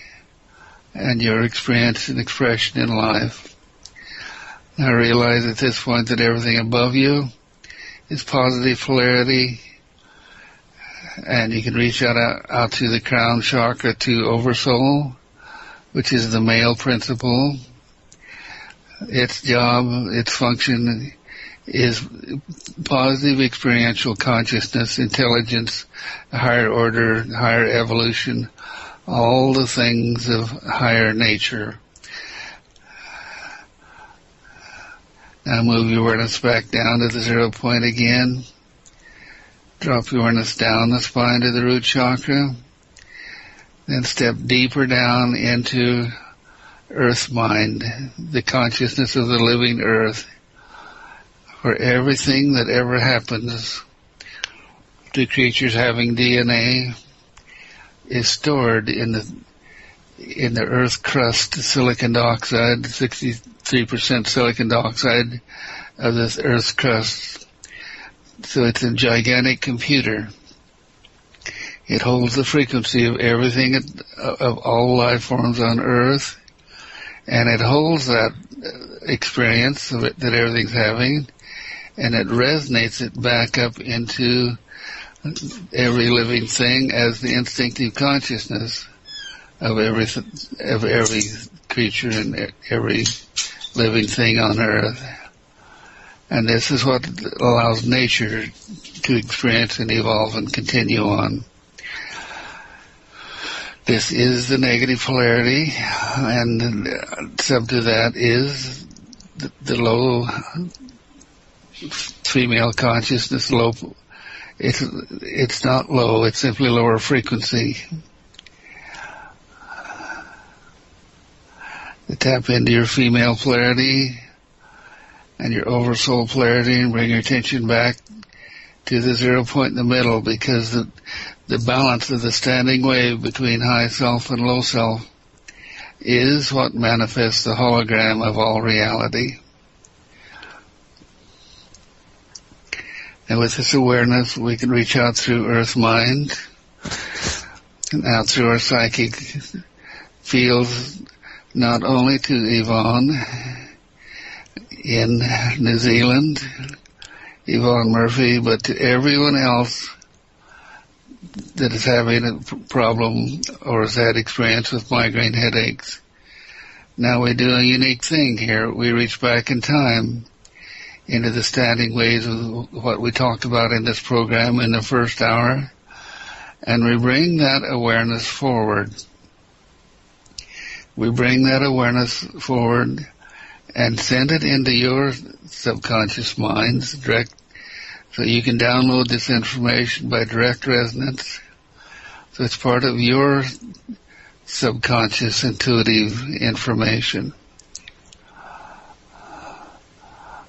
and your experience and expression in life. Now realize at this point that everything above you is positive polarity, and you can reach out to the crown chakra, to Oversoul, which is the male principle. Its job, its function is positive experiential consciousness, intelligence, higher order, higher evolution, all the things of higher nature. Now move your awareness back down to the 0 point again. Drop your awareness down the spine to the root chakra. Then step deeper down into earth mind, the consciousness of the living earth, where everything that ever happens to creatures having DNA is stored in the earth crust, silicon dioxide, 63% silicon dioxide of this earth crust. So it's a gigantic computer. It holds the frequency of everything, of all life forms on Earth, and it holds that experience of it, that everything's having, and it resonates it back up into every living thing as the instinctive consciousness of every creature and every living thing on Earth. And this is what allows nature to experience and evolve and continue on. This is the negative polarity, and sub to that is the low female consciousness. Low. It's not low. It's simply lower frequency. To tap into your female polarity and your oversoul polarity, and bring your attention back to the 0 point in the middle, because the balance of the standing wave between high self and low self is what manifests the hologram of all reality. And with this awareness, we can reach out through earth mind and out through our psychic fields, not only to Yvonne in New Zealand, Yvonne Murphy, but to everyone else that is having a problem or has had experience with migraine headaches. Now we do a unique thing here. We reach back in time into the standing waves of what we talked about in this program in the first hour, and we bring that awareness forward. We bring that awareness forward and send it into your subconscious minds direct, so you can download this information by direct resonance. So it's part of your subconscious intuitive information.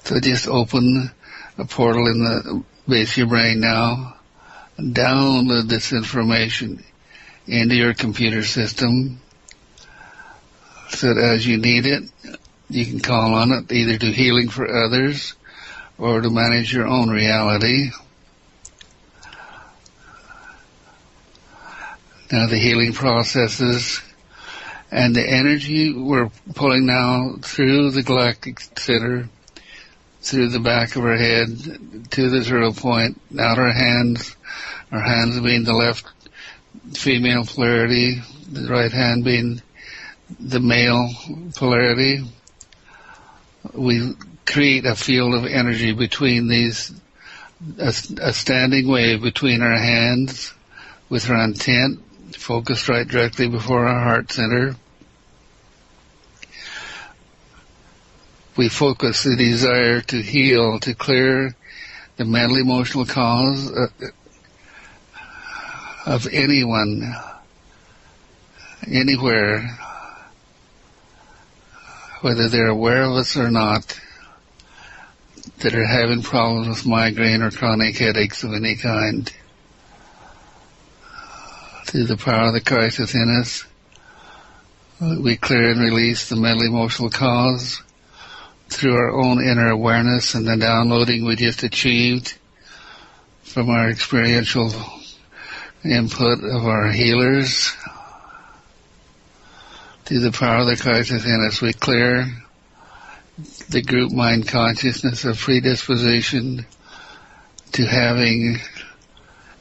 So just open a portal in the base of your brain now and download this information into your computer system so that as you need it, you can call on it either to healing for others or to manage your own reality. Now the healing processes and the energy we're pulling now through the galactic center, through the back of our head, to the 0 point, out our hands being the left female polarity, the right hand being the male polarity. We create a field of energy between these, a standing wave between our hands with our intent focused right directly before our heart center. We focus the desire to heal, to clear the mental emotional cause of anyone, anywhere, whether they're aware of us or not, that are having problems with migraine or chronic headaches of any kind. Through the power of the Christ within us, we clear and release the mental emotional cause through our own inner awareness and the downloading we just achieved from our experiential input of our healers. Through the power of the Christ within us, we clear the group mind consciousness of predisposition to having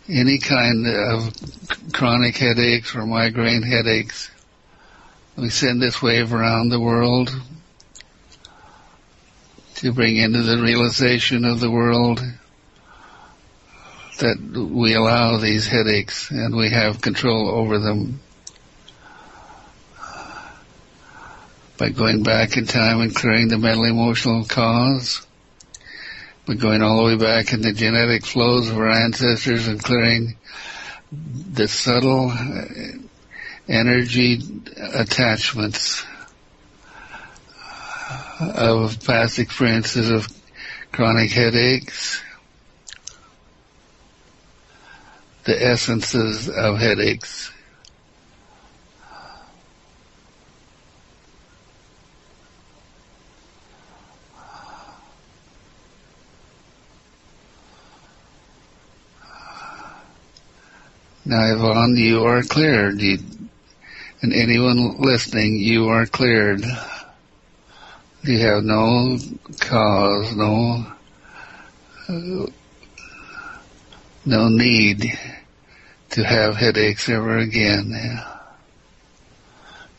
any kind of chronic headaches or migraine headaches. We send this wave around the world to bring into the realization of the world that we allow these headaches and we have control over them. By going back in time and clearing the mental emotional cause, by going all the way back in the genetic flows of our ancestors and clearing the subtle energy attachments of past experiences of chronic headaches, the essences of headaches. Now, Yvonne, you are cleared. And anyone listening, you are cleared. You have no cause, no need to have headaches ever again.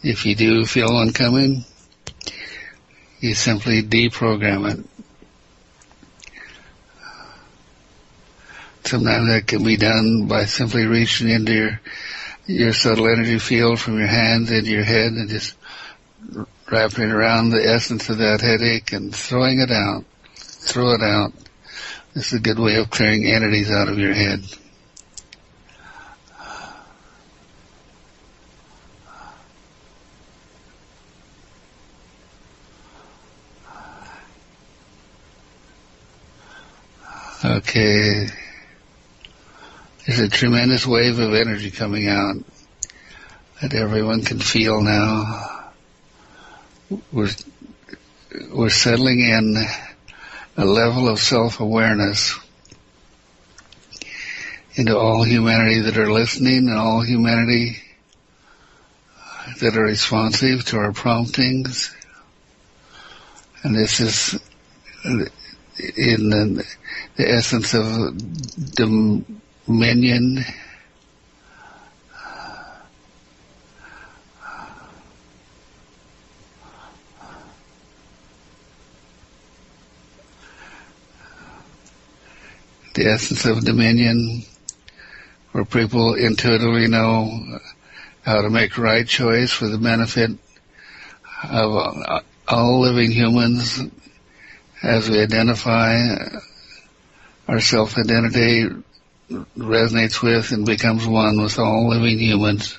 If you do feel one coming, you simply deprogram it. Sometimes that can be done by simply reaching into your subtle energy field from your hands into your head and just wrapping around the essence of that headache and throwing it out. Throw it out. This is a good way of clearing entities out of your head. Okay. There's a tremendous wave of energy coming out that everyone can feel now. We're settling in a level of self-awareness into all humanity that are listening and all humanity that are responsive to our promptings. And this is in the essence of dominion, the essence of dominion, where people intuitively know how to make the right choice for the benefit of all living humans as we identify, our self-identity resonates with and becomes one with all living humans.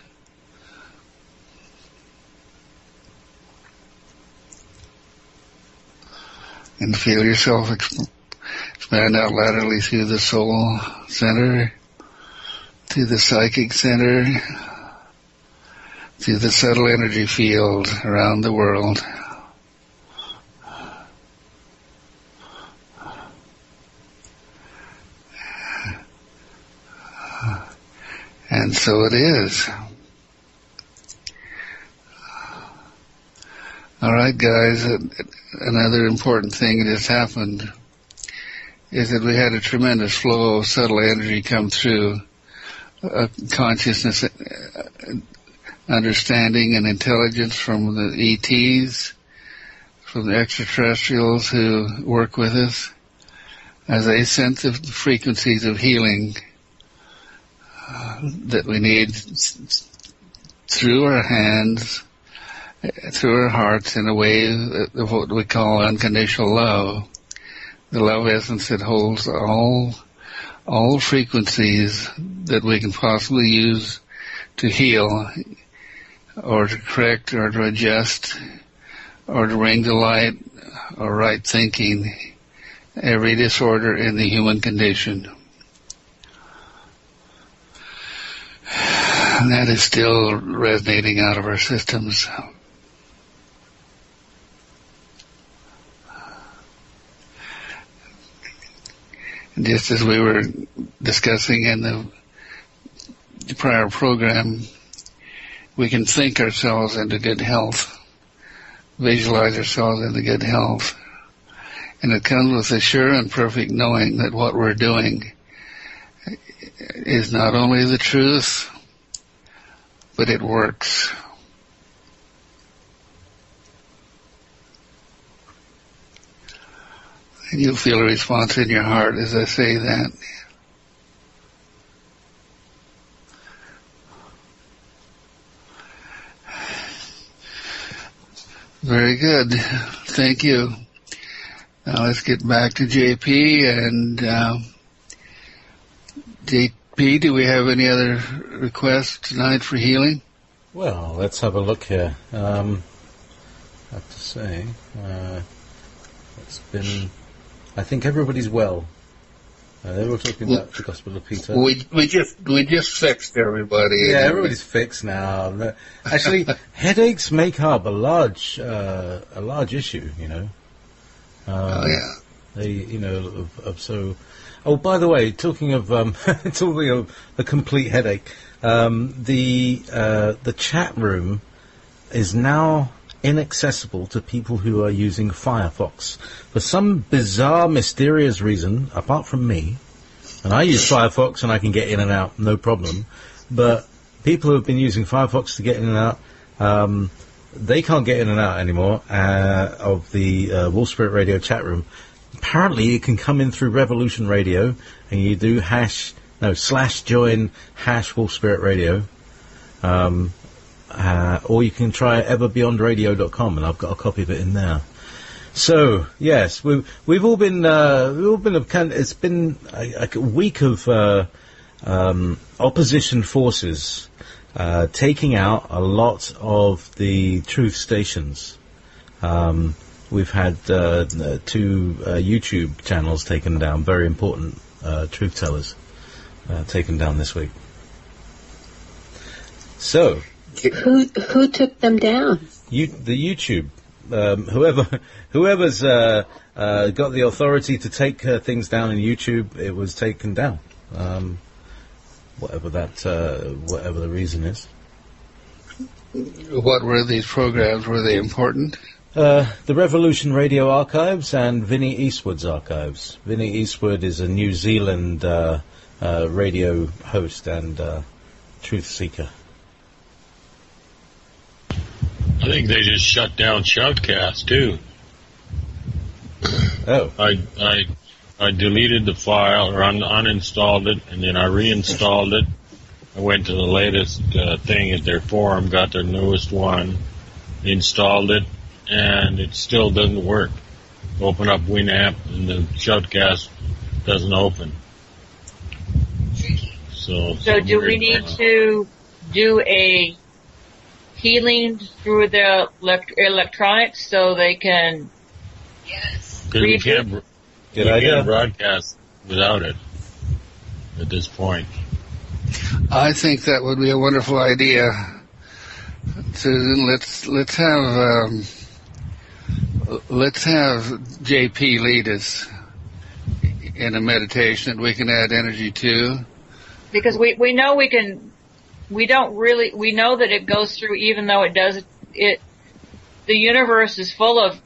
And feel yourself expand out laterally through the soul center, through the psychic center, through the subtle energy field around the world. And so it is. All right, guys, another important thing that has happened is that we had a tremendous flow of subtle energy come through, consciousness, understanding, and intelligence from the ETs, from the extraterrestrials who work with us, as they sense the frequencies of healing that we need through our hands, through our hearts, in a way of what we call unconditional love, the love essence that holds all frequencies that we can possibly use to heal, or to correct, or to adjust, or to bring to light, or right thinking, every disorder in the human condition. And that is still resonating out of our systems. And just as we were discussing in the prior program, we can think ourselves into good health, visualize ourselves into good health. And it comes with a sure and perfect knowing that what we're doing is not only the truth, but it works. And you'll feel a response in your heart as I say that. Very good. Thank you. Now let's get back to JP. And JP, do we have any other requests tonight for healing? Well, let's have a look here. I have to say, it's been... I think everybody's well. They were talking about the Gospel of Peter. We just fixed everybody. Yeah, everybody's fixed now. Actually, headaches make up a large issue. You know. Oh yeah. They, so. Oh, by the way, talking of a complete headache, the chat room is now inaccessible to people who are using Firefox. For some bizarre, mysterious reason, apart from me, and I use Firefox and I can get in and out, no problem, but people who have been using Firefox to get in and out, they can't get in and out anymore of the Wolf Spirit Radio chat room. Apparently it can come in through Revolution Radio, and you do /join #Wolf Spirit Radio. Or you can try everbeyondradio.com, and I've got a copy of it in there. So yes, we've all been it's been a week of opposition forces taking out a lot of the truth stations. We've had 2 YouTube channels taken down, very important truth tellers taken down this week. So. Who took them down? The YouTube. Whoever's got the authority to take things down in YouTube, it was taken down. Whatever the reason is. What were these programs? Were they important? The Revolution Radio archives and Vinnie Eastwood's archives. Vinnie Eastwood is a New Zealand radio host and truth seeker. I think they just shut down Shoutcast too. Oh, I I deleted the file or uninstalled it, and then I reinstalled it. I went to the latest thing at their forum, got their newest one, installed it, and it still doesn't work. Open up Winamp, and the shoutcast doesn't open. So do we need to do a healing through the electronics so they can? Yes. Because we can't broadcast without it at this point. I think that would be a wonderful idea. Susan, let's have JP lead us in a meditation that we can add energy to. Because we know we can, we know that it goes through, even though the universe is full of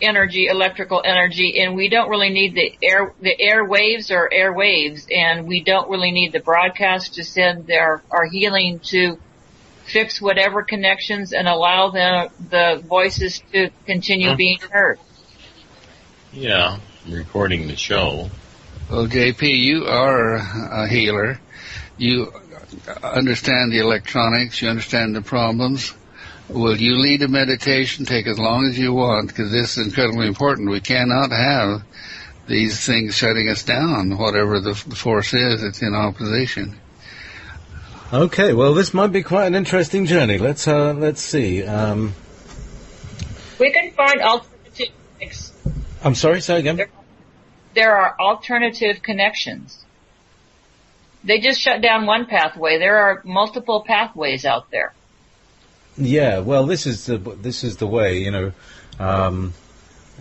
energy, electrical energy, and we don't really need the air waves, and we don't really need the broadcast to send our healing to fix whatever connections and allow the voices to continue being heard. Yeah, recording the show. Well, JP, you are a healer. You understand the electronics. You understand the problems. Will you lead a meditation? Take as long as you want, because this is incredibly important. We cannot have these things shutting us down, whatever the force is that's in opposition. Okay, well, this might be quite an interesting journey. Let's see. We can find alternative. I'm sorry, say again. There are alternative connections. They just shut down one pathway. There are multiple pathways out there. Yeah, well, this is the way.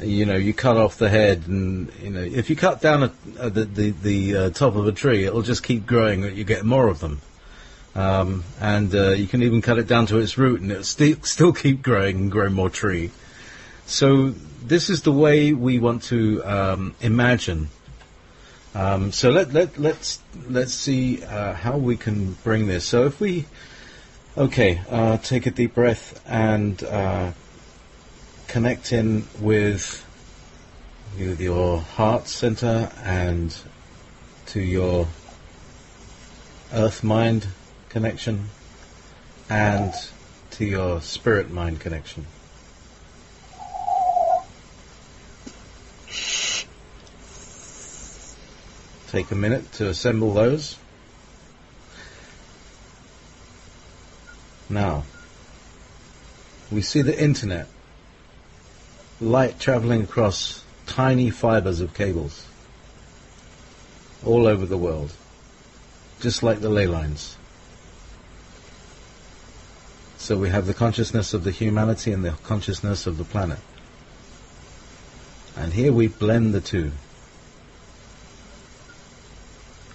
You cut off the head, and if you cut down the top of a tree, it'll just keep growing. You get more of them, and you can even cut it down to its root, and it'll still keep growing and grow more tree. So this is the way we want to imagine. So let's see how we can bring this. So if we take a deep breath and connect in with your heart center and to your earth-mind connection and to your spirit-mind connection. Take a minute to assemble those. Now, we see the internet, light traveling across tiny fibers of cables all over the world, just like the ley lines. So we have the consciousness of the humanity and the consciousness of the planet. And here we blend the two.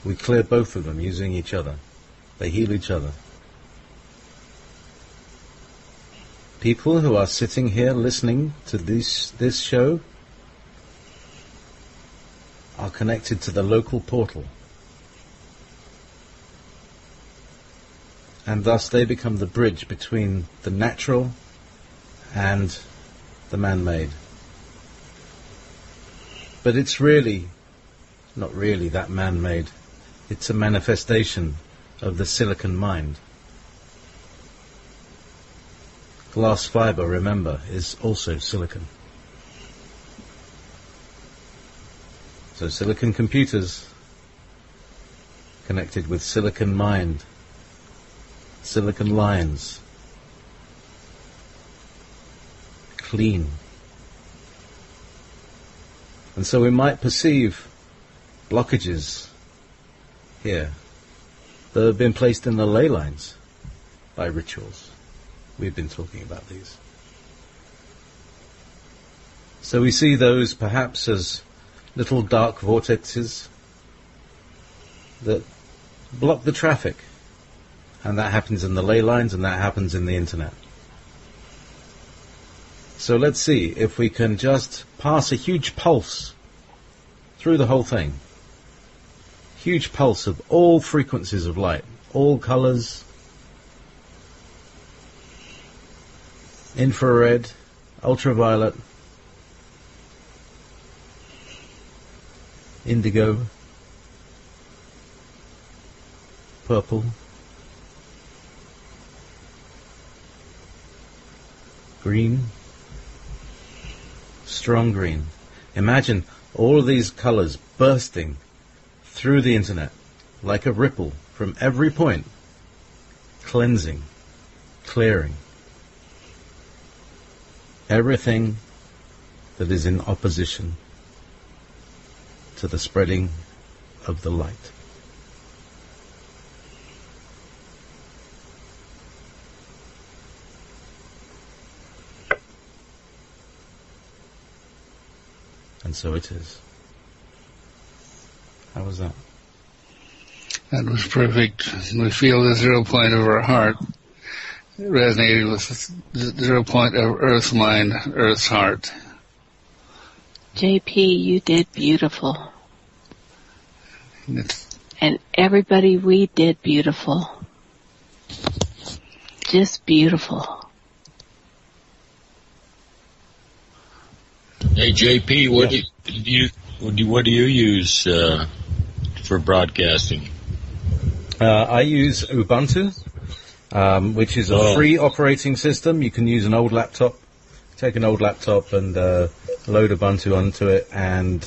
We clear both of them using each other. They heal each other. People who are sitting here listening to this show are connected to the local portal. And thus they become the bridge between the natural and the man-made. But it's really not really that man-made. It's a manifestation of the silicon mind. Glass fiber, remember, is also silicon. So silicon computers connected with silicon mind, silicon lines, clean. And so we might perceive blockages here that have been placed in the ley lines by rituals. We've been talking about these. So we see those perhaps as little dark vortexes that block the traffic. And that happens in the ley lines, and that happens in the internet. So let's see if we can just pass a huge pulse through the whole thing. Huge pulse of all frequencies of light, all colors, infrared, ultraviolet, indigo, purple, green, strong green. Imagine all of these colors bursting through the internet like a ripple from every point, cleansing, clearing everything that is in opposition to the spreading of the light. And so it is. How was that? That was perfect. We feel the 0 point of our heart resonated with the 0 point of Earth's mind, Earth's heart. JP, you did beautiful. And everybody, we did beautiful. Just beautiful. Hey JP, what do you use for broadcasting? I use Ubuntu, which is a free operating system. You can use an old laptop, take an old laptop and load Ubuntu onto it, and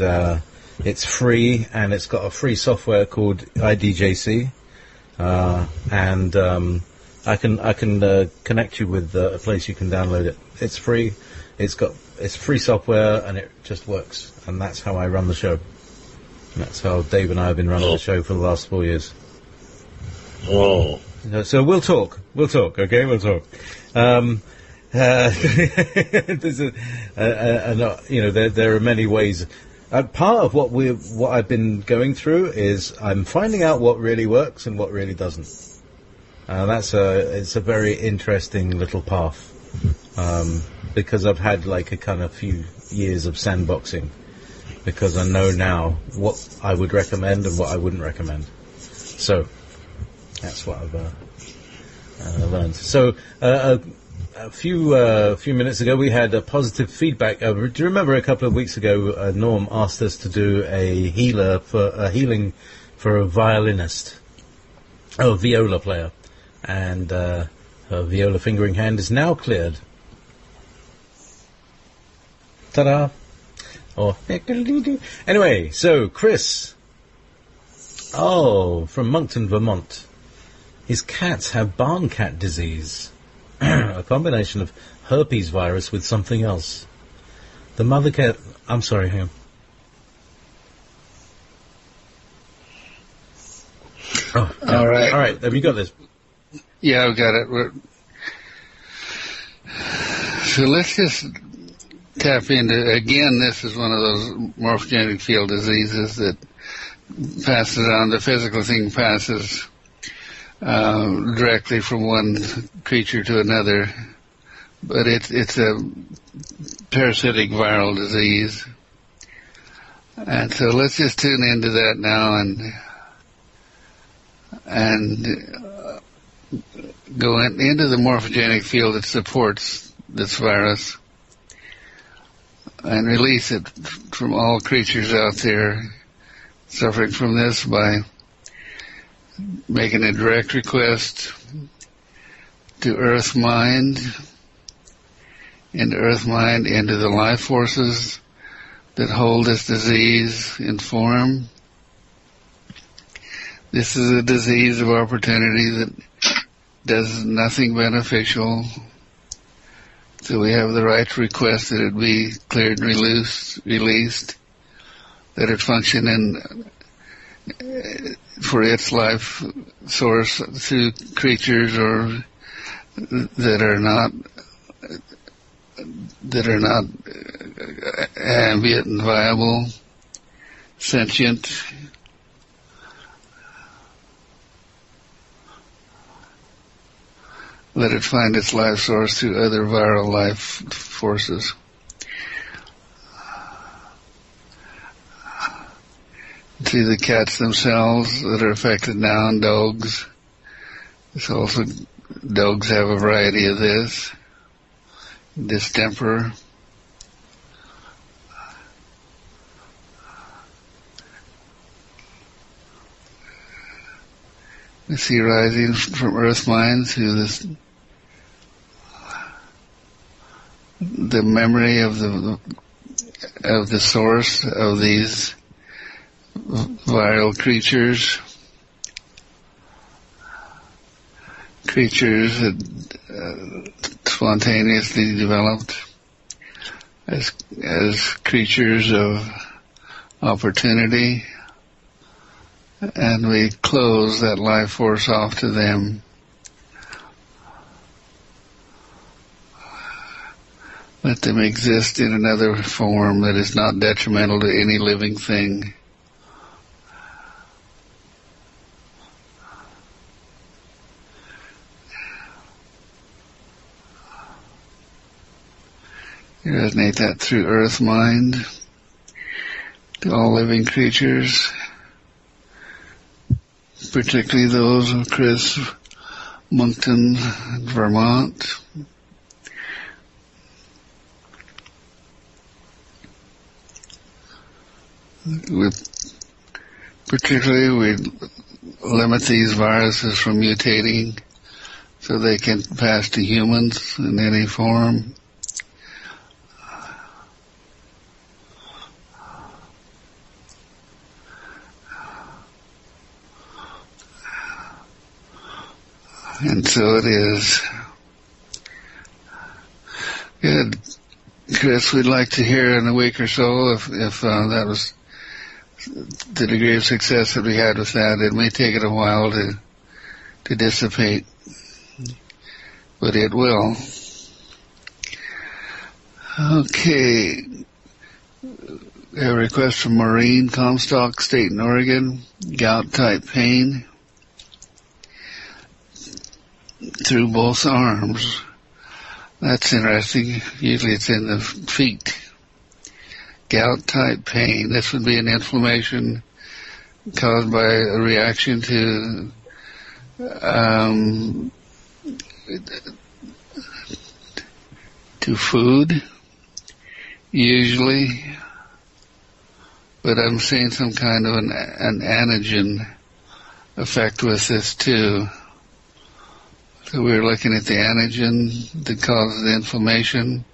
it's free, and it's got a free software called IDJC, and I can connect you with a place you can download it. It's free. It's free software, and it just works. And that's how I run the show. And that's how Dave and I have been running the show for the last 4 years. Oh. So we'll talk. Okay, we'll talk. There's there are many ways. Part of what I've been going through is I'm finding out what really works and what really doesn't. It's a very interesting little path. Because I've had like a kind of few years of sandboxing, because I know now what I would recommend and what I wouldn't recommend. So that's what I've learned. So a few minutes ago we had a positive feedback. Do you remember a couple of weeks ago Norm asked us to do a healing for a violinist, viola player, and her viola fingering hand is now cleared. Ta-da! Anyway, so Chris. From Moncton, Vermont. His cats have barn cat disease. A combination of herpes virus with something else. The mother cat... I'm sorry, hang on. All right, have you got this? Yeah, I've got it. So let's just tap into, again, this is one of those morphogenic field diseases that passes on, the physical thing passes directly from one creature to another, but it's a parasitic viral disease. And so let's just tune into that now and go into the morphogenic field that supports this virus, and release it from all creatures out there suffering from this by making a direct request to Earth Mind, into the life forces that hold this disease in form. This is a disease of opportunity that does nothing beneficial. So we have the right to request that it be cleared and released, that it function for its life source through creatures or that are not ambient and viable, sentient. Let it find its life source through other viral life forces. See the cats themselves that are affected now, and dogs. Dogs have a variety of this. Distemper. we see rising from earth mind to this, the memory of the source of these viral creatures that spontaneously developed as creatures of opportunity, and we close that life force off to them. Let them exist in another form that is not detrimental to any living thing. You resonate that through earth mind to all living creatures, particularly those of Chris, Moncton, and Vermont. We limit these viruses from mutating so they can pass to humans in any form. And so it is. Good. Chris, we'd like to hear in a week or so if that was the degree of success that we had with that. It may take it a while to dissipate, but it will. Okay. A request from Maureen, Comstock State in Oregon. Gout-type pain through both arms. That's interesting. Usually it's in the feet. Gout-type pain. This would be an inflammation caused by a reaction to food, usually. But I'm seeing some kind of an antigen effect with this too. So we're looking at the antigen that causes the inflammation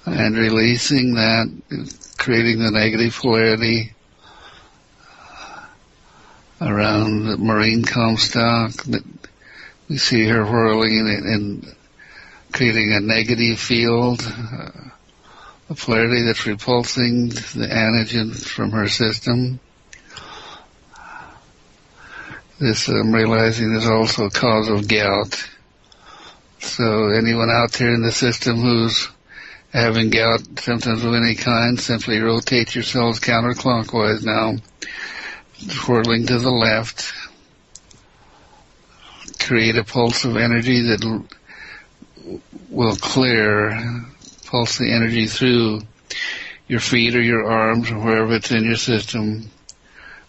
and releasing that, creating the negative polarity around the Maureen Comstock. We see her whirling and creating a negative field, a polarity that's repulsing the antigen from her system. This, I'm realizing, is also a cause of gout. So anyone out there in the system who's having gout symptoms of any kind, simply rotate yourselves counterclockwise now, whirling to the left. Create a pulse of energy that will pulse the energy through your feet or your arms or wherever it's in your system.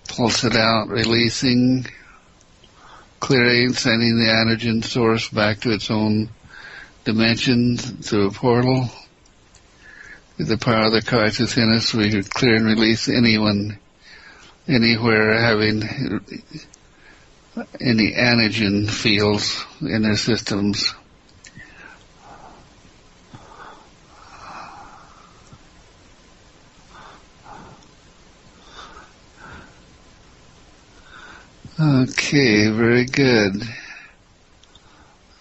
Pulse it out, releasing, clearing, sending the antigen source back to its own dimension through a portal. With the power of the Christ within us, we can clear and release anyone, anywhere having any antigen fields in their systems. Okay, very good.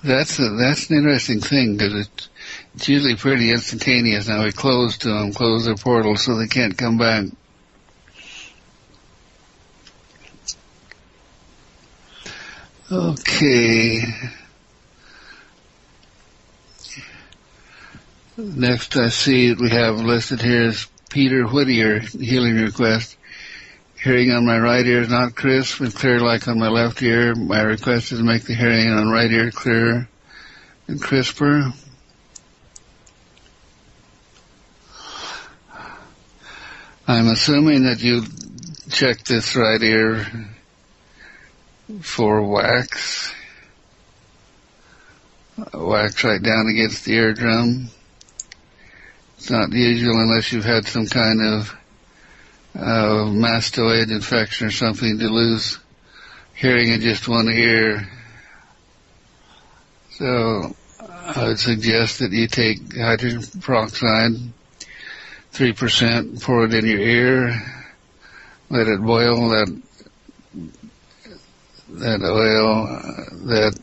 That's an interesting thing because it's usually pretty instantaneous. Now we close their portals so they can't come back. Okay. Next I see we have listed here is Peter Whittier, healing request. Hearing on my right ear is not crisp and clear like on my left ear. My request is to make the hearing on right ear clearer and crisper. I'm assuming that you checked this right ear for wax right down against the eardrum. It's not usual unless you've had some kind of mastoid infection or something to lose hearing in just one ear. So I would suggest that you take hydrogen peroxide, 3%, pour it in your ear, let it boil, that oil, that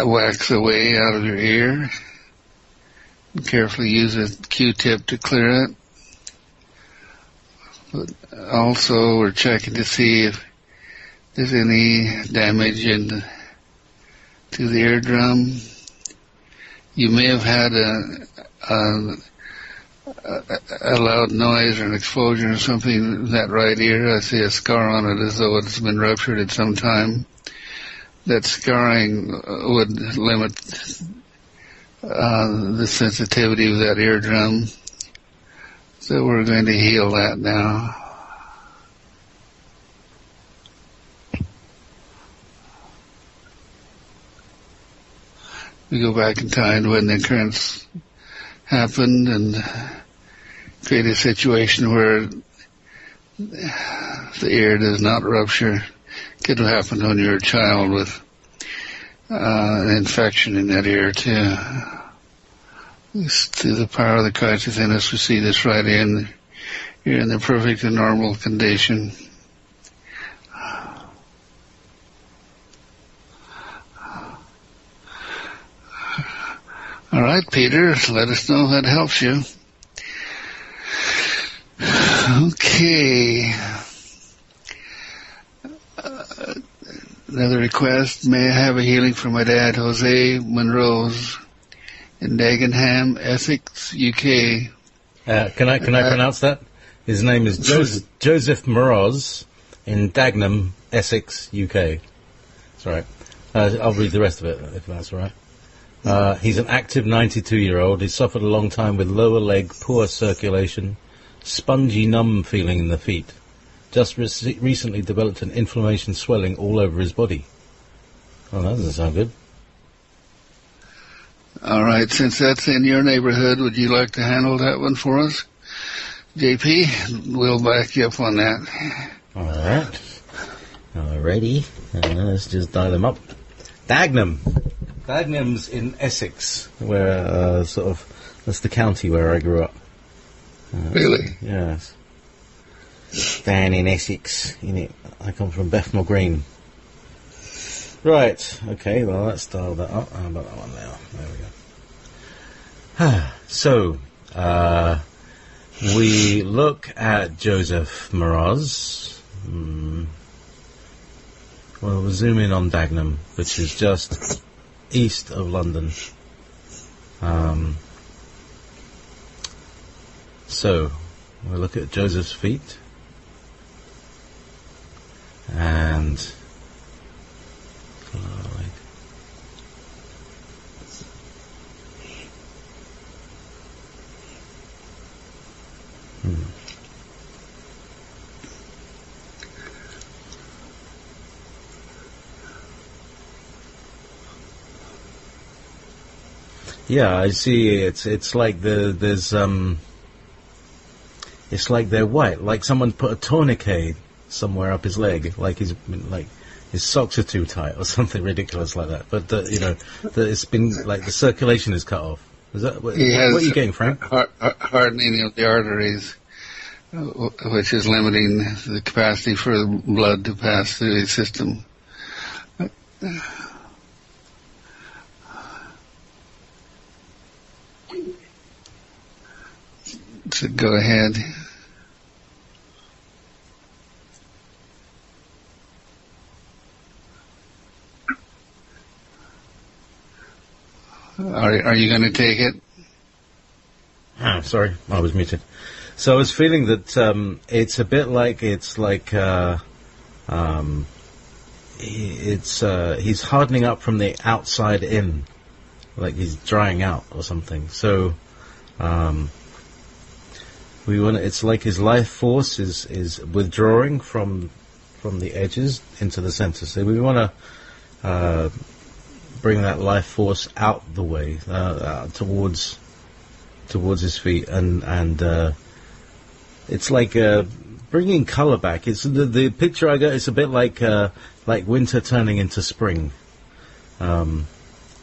wax away out of your ear. Carefully use a Q-tip to clear it. But also we're checking to see if there's any damage to the eardrum. You may have had a loud noise or an explosion or something in that right ear. I see a scar on it as though it's been ruptured at some time. That scarring would limit the sensitivity of that eardrum. So we're going to heal that now. We go back in time to when the occurrence happened and create a situation where the ear does not rupture. It could have happened when you were a child with an infection in that ear too. Through the power of the Christ within us, we see this right in. You're in the perfect and normal condition. All right, Peter, let us know if that helps you. Okay. Another request. May I have a healing for my dad, Jose Monroe's, in Dagenham, Essex, UK. Can I pronounce that? His name is Joseph Moroz in Dagenham, Essex, UK. That's all right. I'll read the rest of it, if that's all right. He's an active 92-year-old. He suffered a long time with lower leg, poor circulation, spongy, numb feeling in the feet. Just recently developed an inflammation swelling all over his body. Oh, that doesn't sound good. All right, since that's in your neighborhood, would you like to handle that one for us? JP, we'll back you up on that. All right. Alrighty. Let's just dial them up. Dagenham. Dagenham's in Essex, where that's the county where I grew up. Really? Yes. Down in Essex. I come from Bethnal Green. Right. Okay. Well, let's dial that up. How about that one now? There we go. So, we look at Joseph Moroz. Well, we'll zoom in on Dagenham, which is just east of London. So, we'll look at Joseph's feet. And yeah, I see. It's like it's like they're white, like someone put a tourniquet somewhere up his leg, like his socks are too tight or something ridiculous like that. But that it's been like the circulation is cut off. Is that what are you getting, Frank? Hardening of the arteries, which is limiting the capacity for the blood to pass through the system. So go ahead. Are you going to take it? Oh, sorry, I was muted. So I was feeling that it's a bit like he's hardening up from the outside in, like he's drying out or something. So it's like his life force is withdrawing from the edges into the center. So we want to bring that life force out the way towards his feet, and it's like bringing colour back. It's the picture I got. It's a bit like winter turning into spring.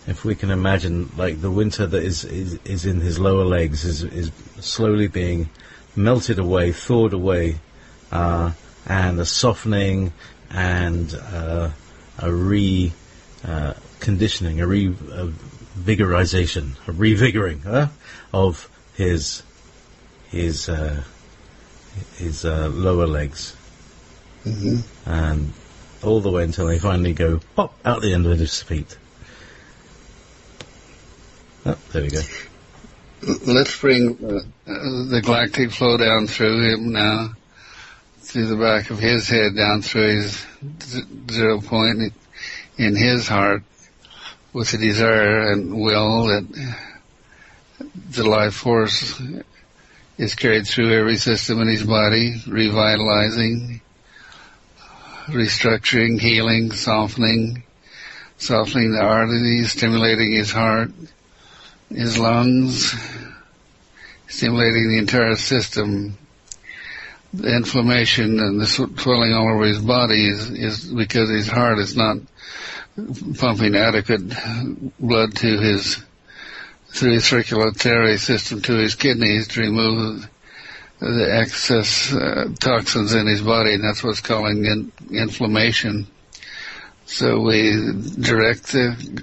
If we can imagine, like the winter that is in his lower legs is slowly being melted away, thawed away, and a softening and a conditioning, a revigorization, a revigoring of his lower legs, and all the way until they finally go pop out the end of his feet. Oh, there we go. Let's bring the galactic flow down through him now, through the back of his head, down through his 0 point in his heart, with the desire and will that the life force is carried through every system in his body, revitalizing, restructuring, healing, softening the arteries, stimulating his heart, his lungs, stimulating the entire system. The inflammation and the swelling all over his body is because his heart is not pumping adequate blood through his circulatory system to his kidneys to remove the excess toxins in his body, and that's what's causing inflammation. So we direct the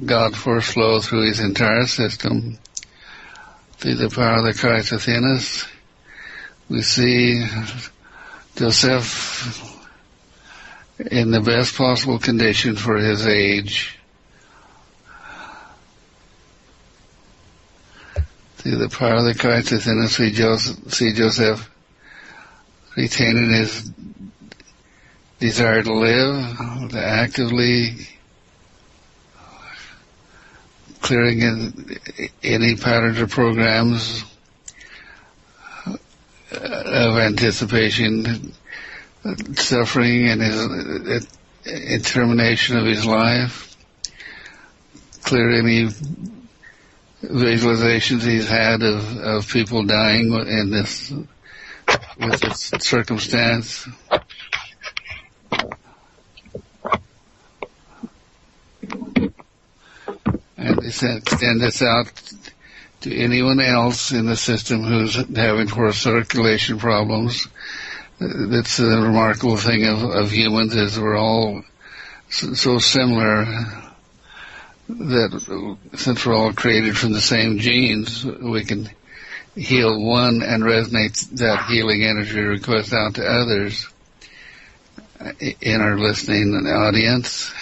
God force flow through his entire system, through the power of the Christ within us. We see Joseph in the best possible condition for his age. Through the power of the Christ within us, we see Joseph retaining his desire to live, to actively clearing any patterns or programs of anticipation, suffering, and his termination of his life. Clear any visualizations he's had of people dying in this with this circumstance. And extend this out to anyone else in the system who's having poor circulation problems. That's the remarkable thing of humans, is we're all so similar that since we're all created from the same genes, we can heal one and resonate that healing energy request out to others in our listening audience.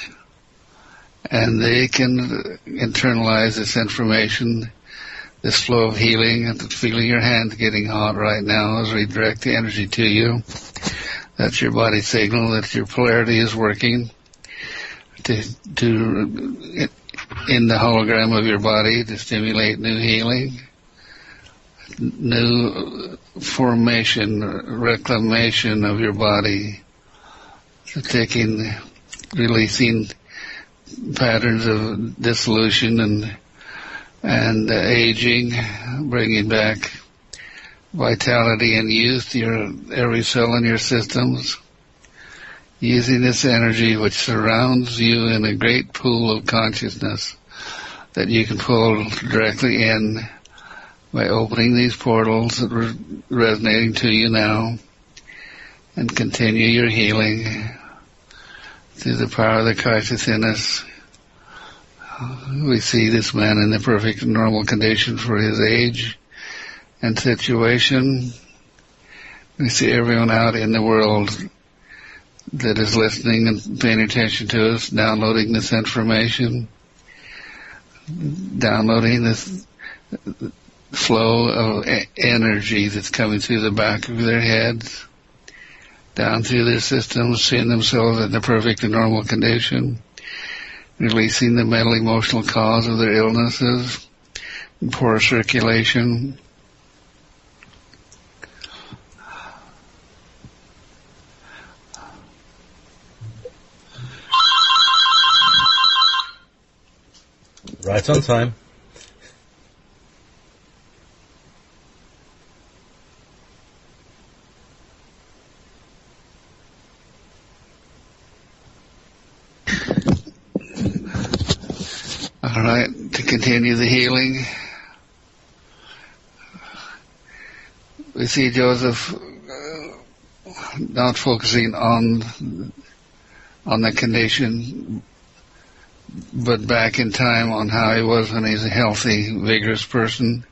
And they can internalize this information, this flow of healing, and feeling your hands getting hot right now as we direct the energy to you. That's your body signal that your polarity is working to in the hologram of your body to stimulate new healing, new formation, reclamation of your body, releasing patterns of dissolution and aging, bringing back vitality and youth to every cell in your systems, using this energy which surrounds you in a great pool of consciousness that you can pull directly in by opening these portals that are resonating to you now, and continue your healing through the power of the Christ within us. We see this man in the perfect and normal condition for his age and situation. We see everyone out in the world that is listening and paying attention to us, downloading this information, downloading this flow of energy that's coming through the back of their heads, down through their systems, seeing themselves in the perfect and normal condition, releasing the mental emotional cause of their illnesses, and poor circulation. Right on time. All right, to continue the healing, we see Joseph not focusing on the condition, but back in time on how he was when he's a healthy, vigorous person,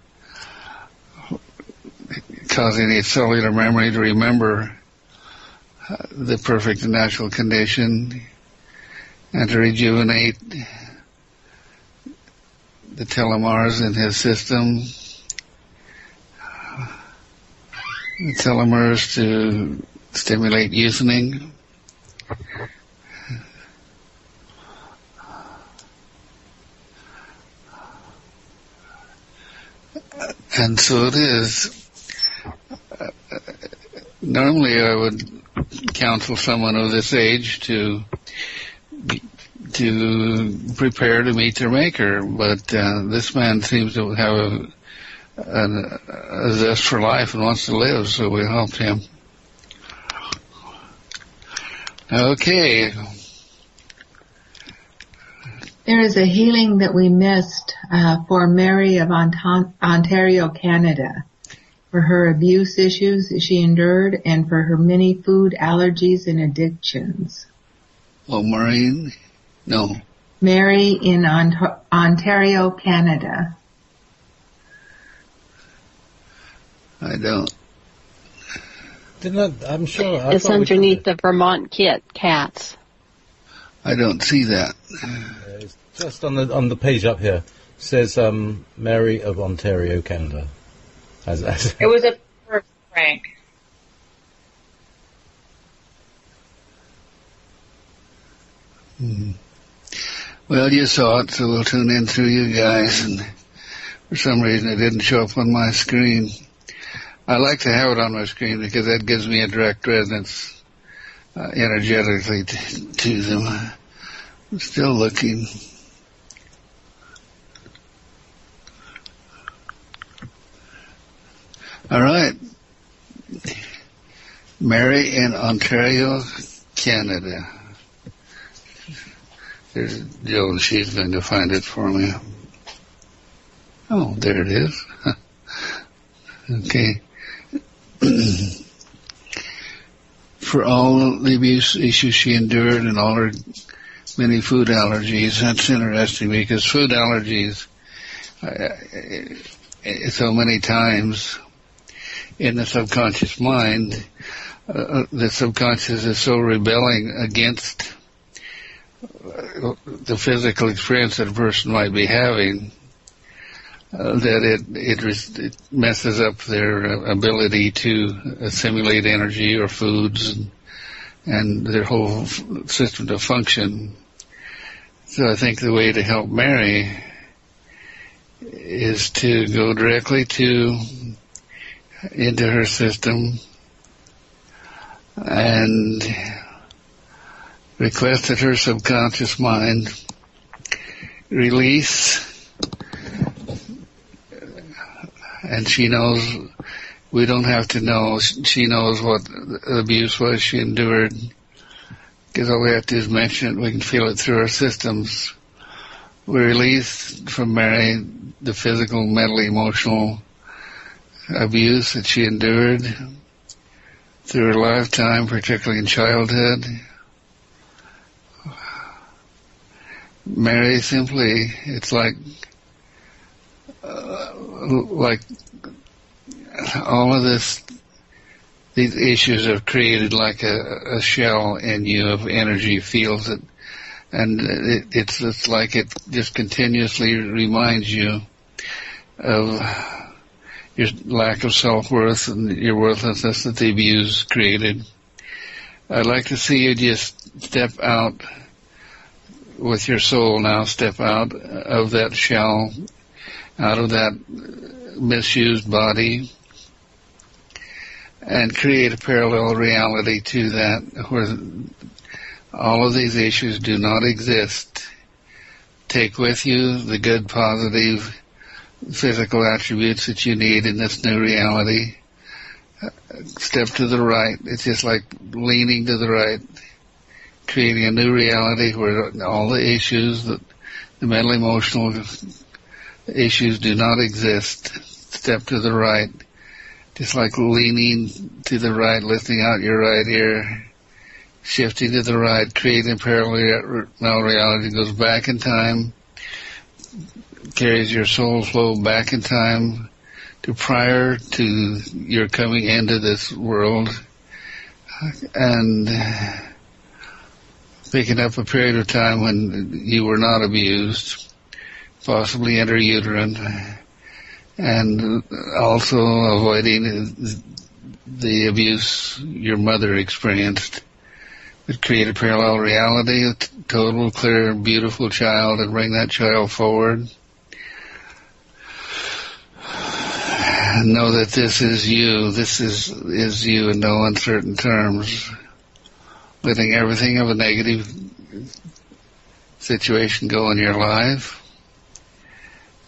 causing a cellular memory to remember the perfect natural condition and to rejuvenate the telomeres in his system, the telomeres to stimulate youthening. And so it is. Normally I would counsel someone of this age to prepare to meet their maker, but this man seems to have a zest for life and wants to live, so we helped him. Okay. There is a healing that we missed for Mary of Ontario, Canada, for her abuse issues that she endured and for her many food allergies and addictions. Oh, Maureen? No. Mary in Ontario, Canada. I don't. I'm sure. It's underneath the Vermont cats. I don't see that. It's just on the page up here. It says Mary of Ontario, Canada. It was a first, Frank. Mm-hmm. Well, you saw it, so we'll tune in through you guys, and for some reason it didn't show up on my screen. I like to have it on my screen because that gives me a direct resonance energetically to them. I'm still looking. All right. Mary in Ontario, Canada. There's Jill, she's going to find it for me. Oh, there it is. Okay. For all the abuse issues she endured and all her many food allergies, that's interesting because food allergies, so many times in the subconscious mind, the subconscious is so rebelling against the physical experience that a person might be having that it messes up their ability to assimilate energy or foods and their whole system to function. So I think the way to help Mary is to go directly into her system and request that her subconscious mind release, and she knows, we don't have to know, she knows what the abuse was she endured, because all we have to do is mention it, we can feel it through our systems. We release from Mary the physical, mental, emotional abuse that she endured through her lifetime, particularly in childhood. Mary simply, it's like all of these issues have created like a shell in you of energy fields that, and it's like it just continuously reminds you of your lack of self-worth and your worthlessness that the abuse created. I'd like to see you just step out with your soul now, step out of that shell, out of that misused body, and create a parallel reality to that where all of these issues do not exist. Take with you the good, positive, physical attributes that you need in this new reality. Step to the right. It's just like leaning to the right, creating a new reality where all the issues that The mental emotional issues do not exist. Step to the right. Just like leaning to the right, lifting out your right ear, shifting to the right, creating parallel reality, goes back in time, carries your soul flow back in time to prior to your coming into this world, and picking up a period of time when you were not abused, possibly intrauterine, and also avoiding the abuse your mother experienced. But create a parallel reality, a total, clear, beautiful child, and bring that child forward. Know that this is you. This is you in no uncertain terms. Letting everything of a negative situation go in your life.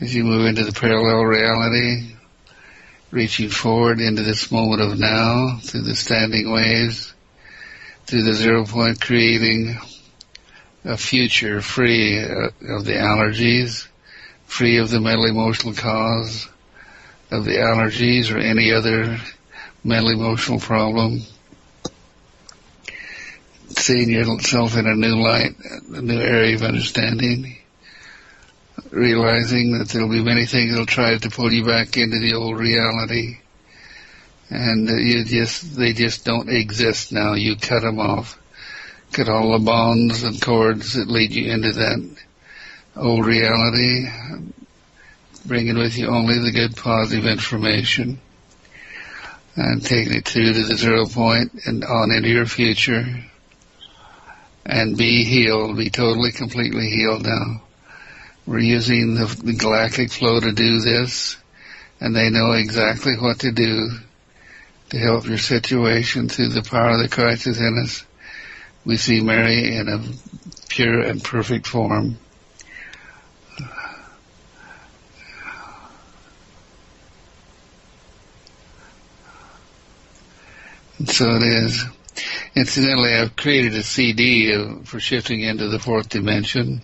As you move into the parallel reality, reaching forward into this moment of now, through the standing waves, through the 0 point, creating a future free of the allergies, free of the mental emotional cause of the allergies or any other mental emotional problem. Seeing yourself in a new light, a new area of understanding. Realizing that there'll be many things that'll try to pull you back into the old reality. And they just don't exist now. You cut them off. Cut all the bonds and cords that lead you into that old reality. Bringing with you only the good positive information. And taking it through to the 0 point and on into your future. And be healed. Be totally, completely healed now. We're using the galactic flow to do this, and they know exactly what to do to help your situation through the power of the Christ within us. We see Mary in a pure and perfect form. And so it is. Incidentally, I've created a CD for shifting into the fourth dimension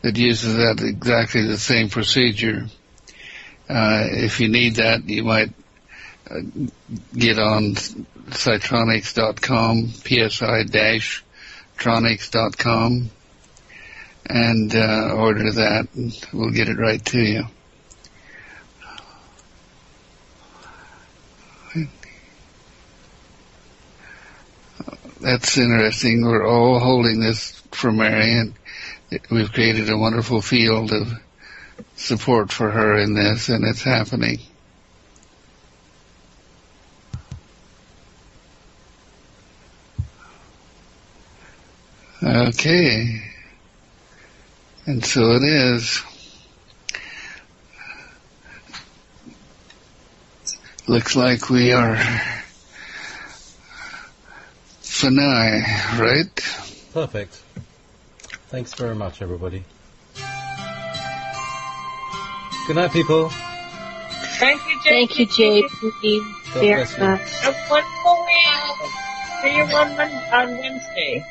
that uses that exactly the same procedure. If you need that, you might get on Psytronics.com, psi-tronics.com, and order that, and we'll get it right to you. That's interesting. We're all holding this for Mary, and we've created a wonderful field of support for her in this, and it's happening. Okay. And so it is. Looks like we are finale, right? Perfect. Thanks very much, everybody. Good night, people. Thank you, JP. Thank you, JP. God bless you. Have a wonderful week. See you on Wednesday.